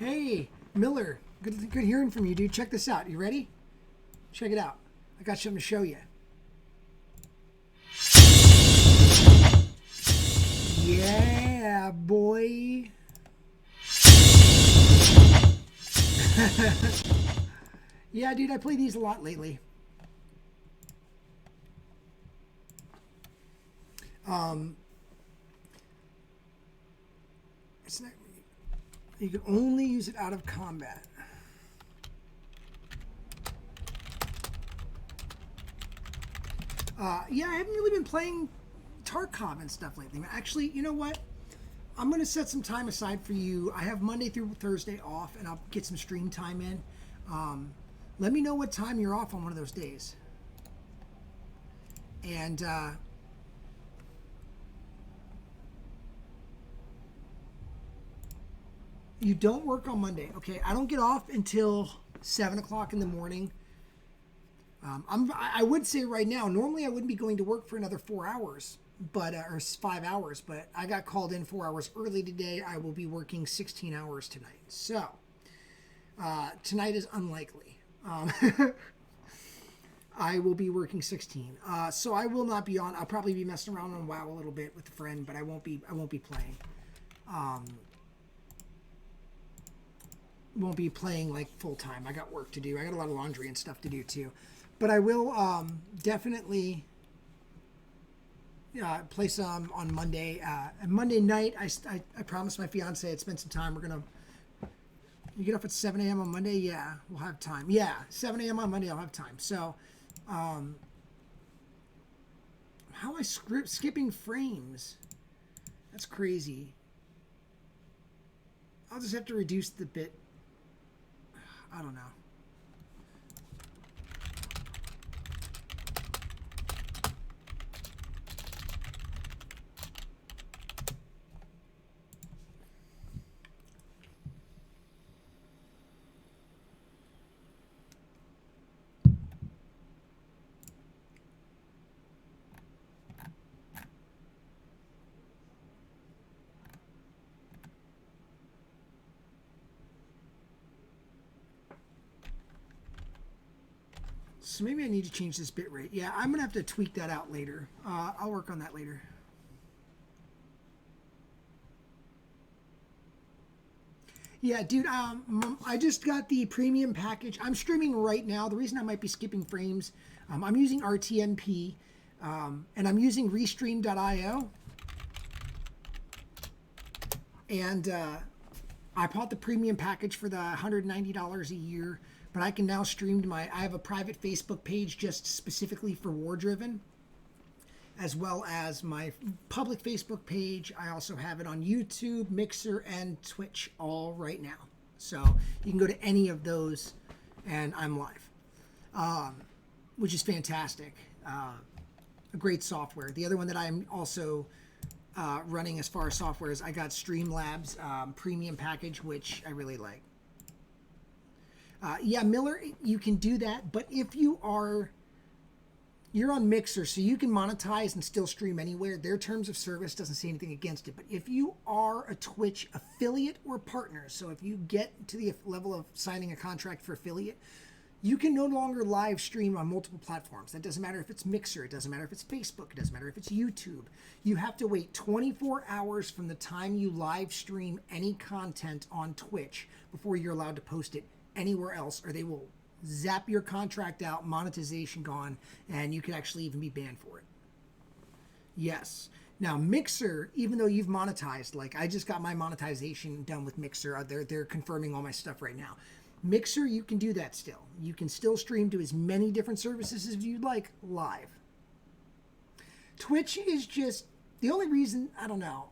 Hey, Miller. Good hearing from you, dude. Check this out. You ready? Check it out. I got something to show you. Yeah, boy. Yeah, dude, I play these a lot lately. It's not, you can only use it out of combat. Yeah, I haven't really been playing Tarkov and stuff lately. Actually, you know what? I'm going to set some time aside for you. I have Monday through Thursday off, and I'll get some stream time in. Let me know what time you're off on one of those days. And you don't work on Monday. Okay, I don't get off until 7 o'clock in the morning. I would say right now, normally I wouldn't be going to work for another 4 hours, but or 5 hours, but I got called in 4 hours early today. I will be working 16 hours tonight. So tonight is unlikely. I will be working 16. So I will not be on. I'll probably be messing around on WoW a little bit with a friend, but I won't be playing. Won't be playing like full time. I got work to do. I got a lot of laundry and stuff to do too. But I will definitely play some on Monday. And Monday night, I promised my fiance I'd spend some time. You get up at 7 a.m. on Monday? Yeah, we'll have time. Yeah, 7 a.m. on Monday, I'll have time. So, how am I skipping frames? That's crazy. I'll just have to reduce the bit. I don't know. So maybe I need to change this bit rate. Yeah, I'm going to have to tweak that out later. I'll work on that later. Yeah, dude, I just got the premium package. I'm streaming right now. The reason I might be skipping frames, I'm using RTMP, and I'm using Restream.io. And I bought the premium package for the $190 a year. But I can now stream to I have a private Facebook page just specifically for War Driven. as well as my public Facebook page. I also have it on YouTube, Mixer, and Twitch all right now. So you can go to any of those, and I'm live, which is fantastic. A great software. The other one that I'm also running as far as software is I got Streamlabs premium package, which I really like. Yeah, Miller, you can do that, but if you're on Mixer, so you can monetize and still stream anywhere. Their terms of service doesn't say anything against it. But if you are a Twitch affiliate or partner, so if you get to the level of signing a contract for affiliate, you can no longer live stream on multiple platforms. That doesn't matter if it's Mixer, it doesn't matter if it's Facebook, it doesn't matter if it's YouTube. You have to wait 24 hours from the time you live stream any content on Twitch before you're allowed to post it anywhere else, or they will zap your contract out, monetization gone, and you could actually even be banned for it. Yes. Now, Mixer, even though you've monetized, like I just got my monetization done with Mixer, they're confirming all my stuff right now. Mixer, you can do that still. You can still stream to as many different services as you'd like live. Twitch is just the only reason, I don't know.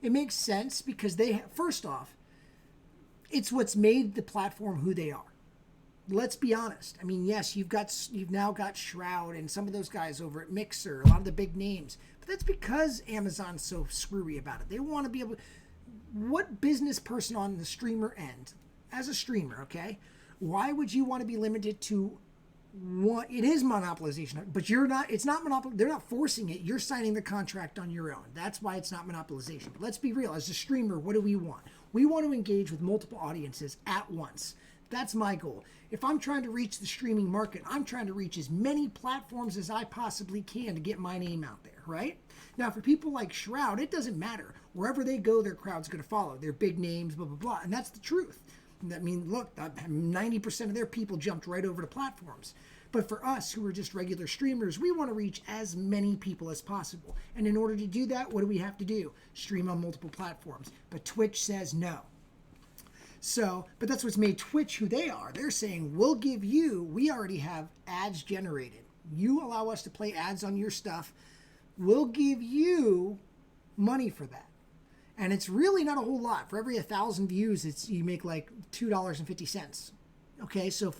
It makes sense because first off, it's what's made the platform who they are. Let's be honest. I mean, yes, you've now got Shroud and some of those guys over at Mixer, a lot of the big names. But that's because Amazon's so screwy about it. They want to be able. What business person on the streamer end, as a streamer, okay, why would you want to be limited to one? It is monopolization, but you're not. It's not monopoly. They're not forcing it. You're signing the contract on your own. That's why it's not monopolization. But let's be real. As a streamer, what do we want? We want to engage with multiple audiences at once. That's my goal. If I'm trying to reach the streaming market, I'm trying to reach as many platforms as I possibly can to get my name out there, right? Now, for people like Shroud, it doesn't matter. Wherever they go, their crowd's going to follow. They're big names, blah, blah, blah. And that's the truth. I mean, look, 90% of their people jumped right over to platforms. But for us, who are just regular streamers, we want to reach as many people as possible. And in order to do that, what do we have to do? Stream on multiple platforms. But Twitch says no. So, but that's what's made Twitch who they are. They're saying, we already have ads generated. You allow us to play ads on your stuff. We'll give you money for that. And it's really not a whole lot. For every 1,000 views, you make like $2.50. Okay, so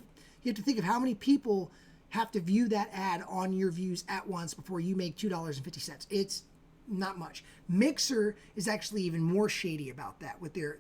you have to think of how many people have to view that ad on your views at once before you make $2.50. It's not much. Mixer is actually even more shady about that with their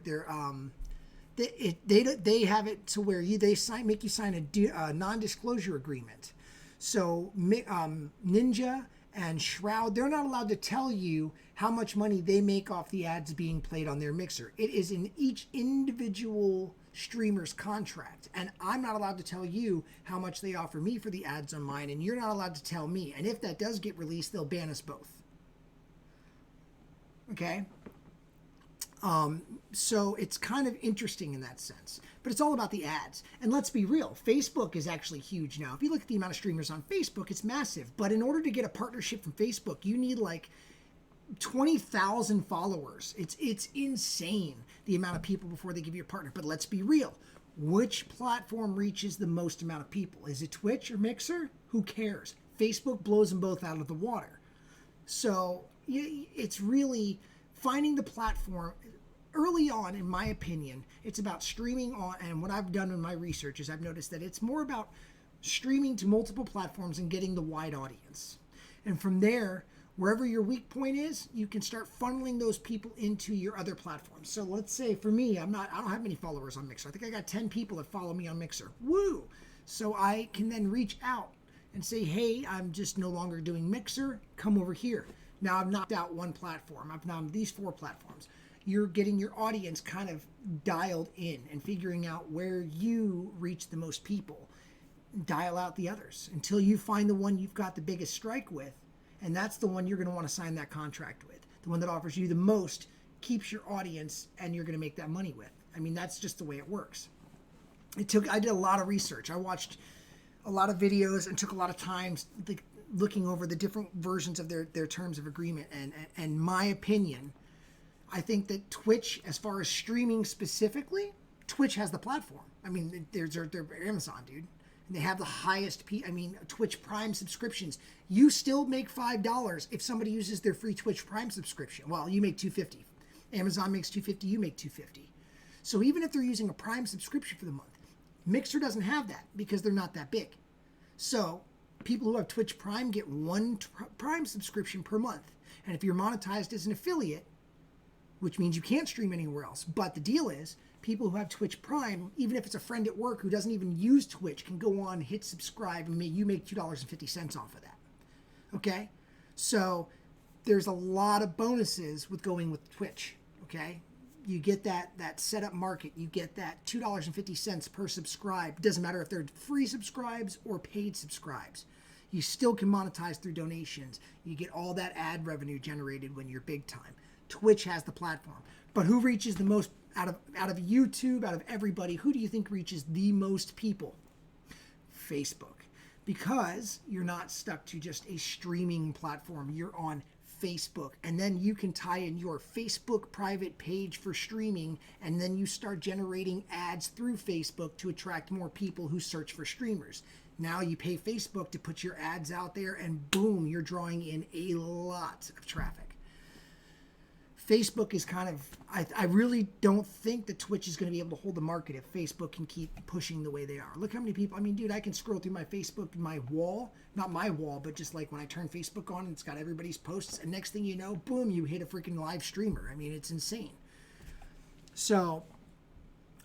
they have it to where make you sign a non-disclosure agreement. So Ninja and Shroud, they're not allowed to tell you how much money they make off the ads being played on their Mixer. It is in each individual streamer's contract, and I'm not allowed to tell you how much they offer me for the ads on mine, and you're not allowed to tell me. And if that does get released, they'll ban us both. Okay? So it's kind of interesting in that sense, but it's all about the ads. And let's be real, Facebook is actually huge now. If you look at the amount of streamers on Facebook, it's massive. But in order to get a partnership from Facebook, you need like 20,000 followers. It's insane the amount of people before they give you a partner. But let's be real, which platform reaches the most amount of people? Is it Twitch or Mixer? Who cares? Facebook blows them both out of the water. So it's really finding the platform. Early on, in my opinion, it's about streaming on, and what I've done in my research is I've noticed that it's more about streaming to multiple platforms and getting the wide audience. And from there, wherever your weak point is, you can start funneling those people into your other platforms. So let's say for me, I don't have many followers on Mixer. I think I got 10 people that follow me on Mixer. Woo! So I can then reach out and say, hey, I'm just no longer doing Mixer. Come over here. Now I've knocked out one platform. I've now these 4 platforms. You're getting your audience kind of dialed in and figuring out where you reach the most people. Dial out the others until you find the one you've got the biggest strike with. And that's the one you're going to want to sign that contract with. The one that offers you the most, keeps your audience, and you're going to make that money with. I mean, that's just the way it works. I did a lot of research. I watched a lot of videos and took a lot of time looking over the different versions of their terms of agreement. And my opinion, I think that Twitch, as far as streaming specifically, Twitch has the platform. I mean, they're Amazon, dude. and they have the highest Twitch Prime subscriptions. You still make $5 if somebody uses their free Twitch Prime subscription. Well, you make $2.50. Amazon makes $2.50, you make $2.50. So even if they're using a Prime subscription for the month, Mixer doesn't have that because they're not that big. So people who have Twitch Prime get one Prime subscription per month. And if you're monetized as an affiliate, which means you can't stream anywhere else. But the deal is, people who have Twitch Prime, even if it's a friend at work who doesn't even use Twitch, can go on, hit subscribe, and you make $2.50 off of that. Okay? So there's a lot of bonuses with going with Twitch. Okay? You get that setup market. You get that $2.50 per subscribe. Doesn't matter if they're free subscribes or paid subscribes. You still can monetize through donations. You get all that ad revenue generated when you're big time. Twitch has the platform. But who reaches the most out of YouTube, out of everybody? Who do you think reaches the most people? Facebook. Because you're not stuck to just a streaming platform. You're on Facebook, and then you can tie in your Facebook private page for streaming, and then you start generating ads through Facebook to attract more people who search for streamers. Now you pay Facebook to put your ads out there, and boom, you're drawing in a lot of traffic. Facebook is kind of, I really don't think that Twitch is going to be able to hold the market if Facebook can keep pushing the way they are. Look how many people, I mean, dude, I can scroll through my Facebook, my wall, not my wall, but just like when I turn Facebook on, it's got everybody's posts, and next thing you know, boom, you hit a freaking live streamer. I mean, it's insane. So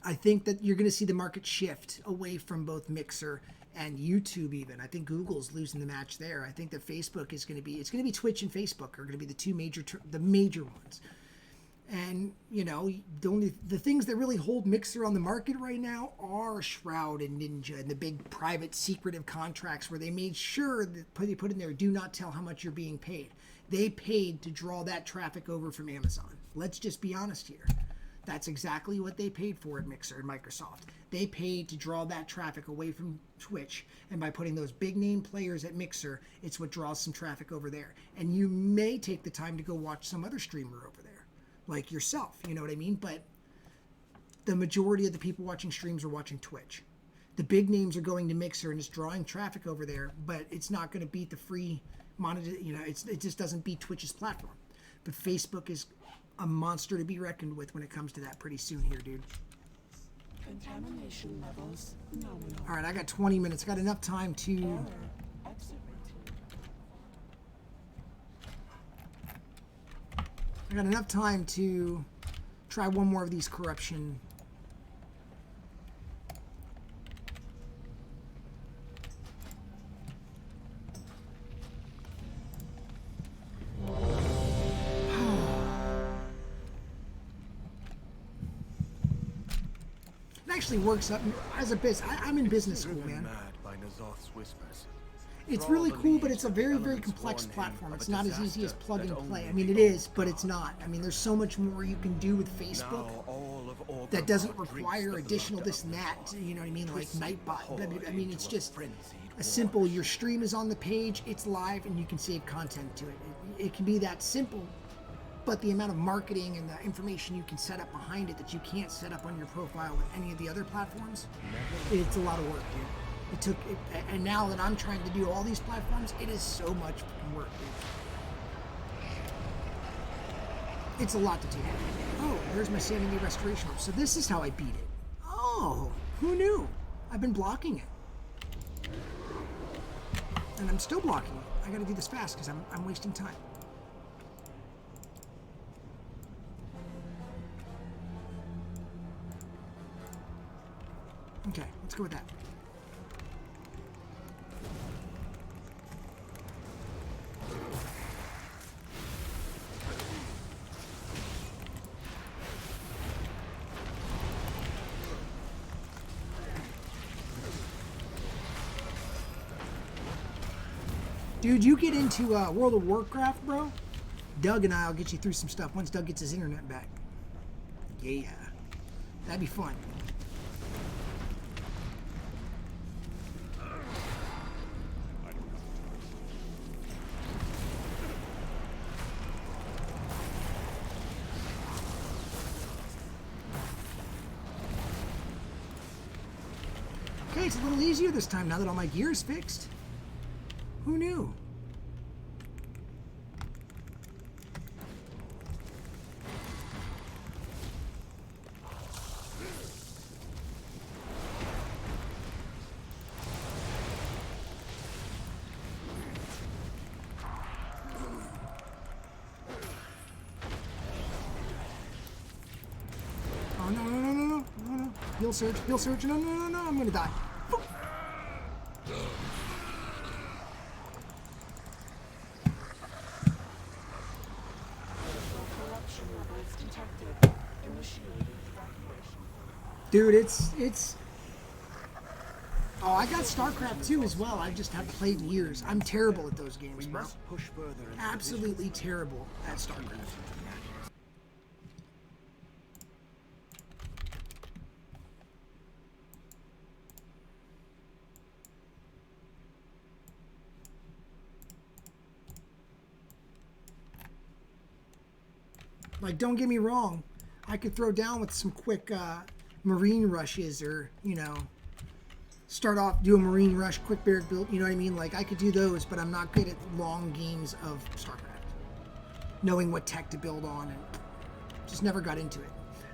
I think that you're going to see the market shift away from both Mixer and YouTube even. I think Google's losing the match there. I think that Facebook is going to be, it's going to be Twitch and Facebook are going to be the two major ones. And, you know, the things that really hold Mixer on the market right now are Shroud and Ninja and the big private secretive contracts where they made sure that they put in there, do not tell how much you're being paid. They paid to draw that traffic over from Amazon. Let's just be honest here. That's exactly what they paid for at Mixer and Microsoft. They paid to draw that traffic away from Twitch, and by putting those big name players at Mixer, it's what draws some traffic over there. And you may take the time to go watch some other streamer over there, like yourself, you know what I mean? But the majority of the people watching streams are watching Twitch. The big names are going to Mixer and it's drawing traffic over there, but it's not going to beat the free it just doesn't beat Twitch's platform. But Facebook is a monster to be reckoned with when it comes to that pretty soon here, dude. Contamination levels nominal. All right, I got 20 minutes. I got enough time to... Error. Exit routine. I got enough time to try one more of these corruption. It actually works up as a business. I'm in business school, man. Mad by Nazoth's whispers. It's really cool, but it's a very, very complex platform. It's not as easy as plug and play. I mean, it is, but it's not. I mean, there's so much more you can do with Facebook that doesn't require additional this and that, you know what I mean, like Nightbot. I mean, it's just a simple, your stream is on the page, it's live, and you can save content to it. It can be that simple, but the amount of marketing and the information you can set up behind it that you can't set up on your profile with any of the other platforms, it's a lot of work, dude. And now that I'm trying to do all these platforms, it is so much fucking work, dude. It's a lot to take. Oh, there's my sanity restoration. So this is how I beat it. Oh, who knew? I've been blocking it. And I'm still blocking it. I gotta do this fast because I'm wasting time. Okay, let's go with that. Dude, you get into World of Warcraft, bro? Doug and I will get you through some stuff once Doug gets his internet back. Yeah. That'd be fun. Okay, Hey, it's a little easier this time now that all my gear is fixed. Who knew? Oh, no. Heal surge. No, I'm gonna die. Corruption levels detected. Initiating evacuation. Dude, it's... Oh, I got StarCraft 2 as well. I just haven't played in years. I'm terrible at those games, We bro. must push further into the Absolutely terrible at StarCraft. Like, don't get me wrong. I could throw down with some quick marine rushes or, you know, start off, do a marine rush, quick barrack build, you know what I mean? Like, I could do those, but I'm not good at long games of StarCraft. Knowing what tech to build on, and just never got into it.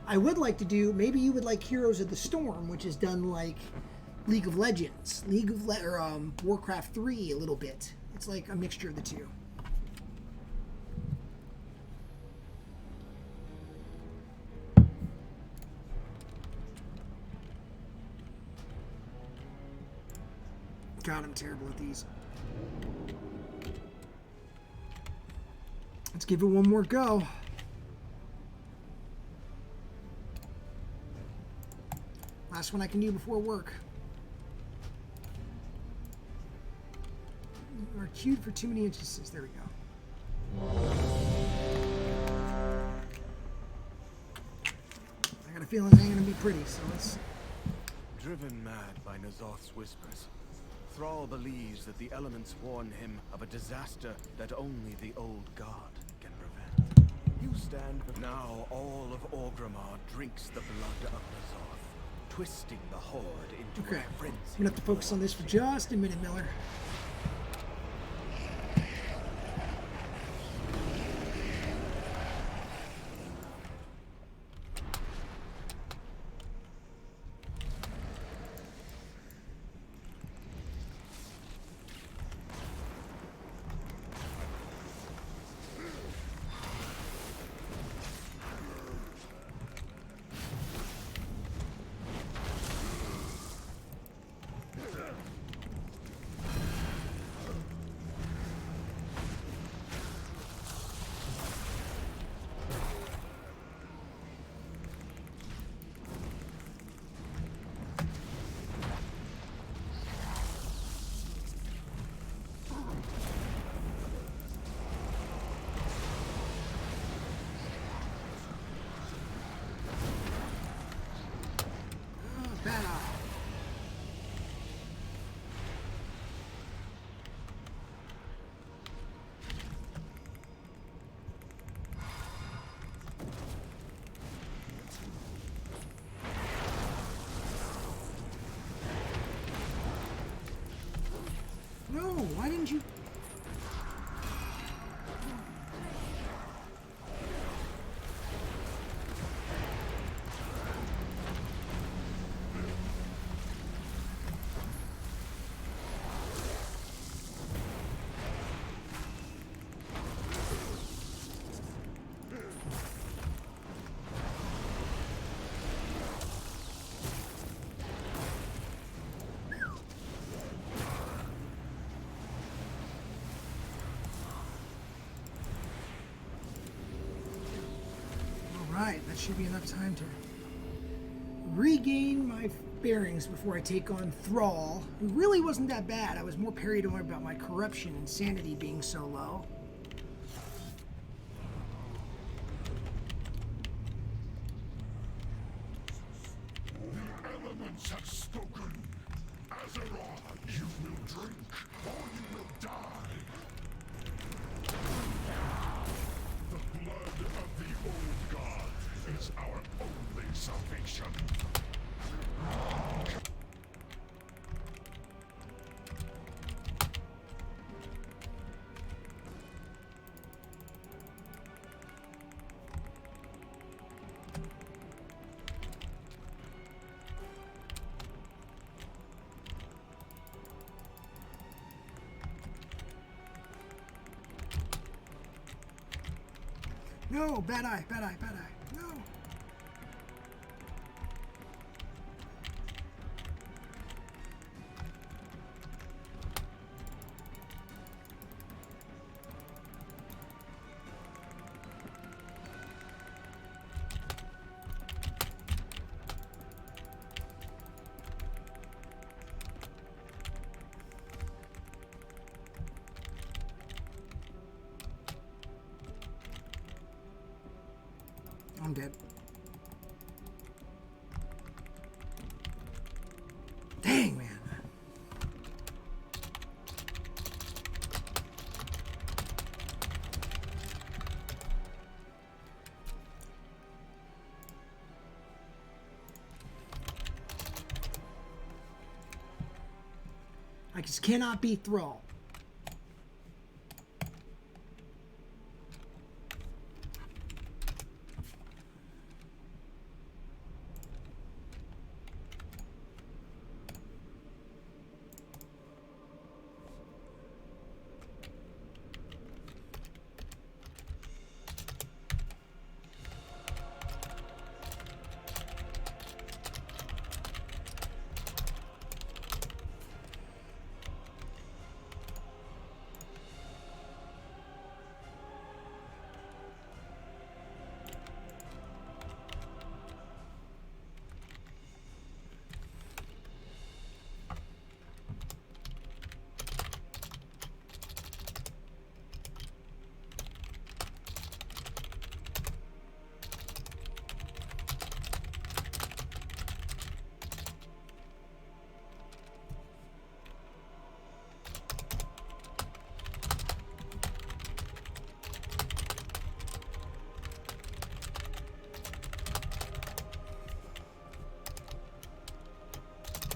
I would like to do, maybe you would like Heroes of the Storm, which is done like League of Legends, Warcraft 3 a little bit. It's like a mixture of the two. God, I'm terrible at these. Let's give it one more go. Last one I can do before work. We're queued for too many instances. There we go. I got a feeling it ain't gonna be pretty, so let's... Driven mad by N'Zoth's whispers, Thrall believes that the elements warn him of a disaster that only the old god can prevent. You stand, but now all of Orgrimmar drinks the blood of N'Zoth, twisting the horde into Okay, a frenzy. I'm gonna have to focus on this for just a minute, Miller. No, why didn't you? Alright, that should be enough time to regain my bearings before I take on Thrall, who really wasn't that bad. I was more paranoid about my corruption and sanity being so low. The elements have spoken. Azeroth, you will drink, or you will die. The blood of the old god is our only salvation. No, bad eye, bad eye, bad eye. No. I'm dead. Dang, man. I just cannot beat Thrall.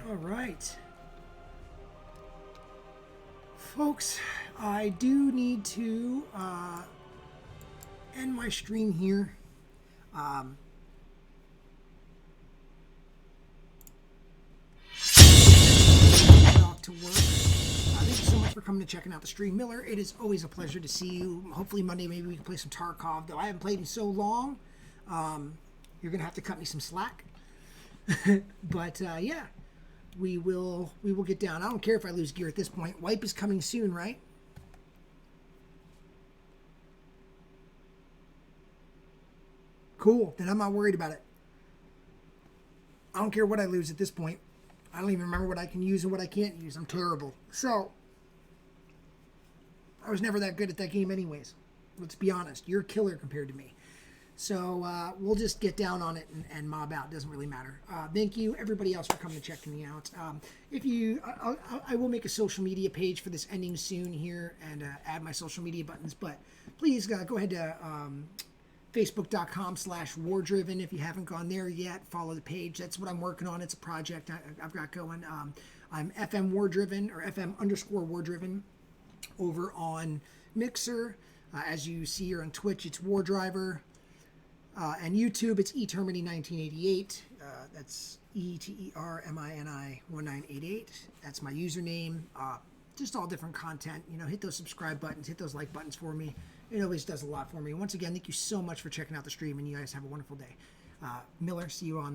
All right. Folks, I do need to end my stream here. Off to work. Thank you so much for coming and checking out the stream. Miller, it is always a pleasure to see you. Hopefully Monday maybe we can play some Tarkov, though I haven't played in so long. You're going to have to cut me some slack. But yeah. We will get down. I don't care if I lose gear at this point. Wipe is coming soon, right? Cool. Then I'm not worried about it. I don't care what I lose at this point. I don't even remember what I can use and what I can't use. I'm terrible. So, I was never that good at that game anyways. Let's be honest. You're a killer compared to me. So we'll just get down on it and mob out. Doesn't really matter. Thank you, everybody else, for coming and checking me out. If you, I will make a social media page for this ending soon here and add my social media buttons. But please go ahead to Facebook.com/wardriven. If you haven't gone there yet, follow the page. That's what I'm working on. It's a project I've got going. I'm FM Wardriven or FM_Wardriven over on Mixer. As you see here on Twitch, it's Wardriver. And YouTube, it's eTermini1988. That's ETERMINI 1988. That's my username. Just all different content. You know, hit those subscribe buttons, hit those like buttons for me. It always does a lot for me. Once again, thank you so much for checking out the stream, and you guys have a wonderful day. Miller, see you on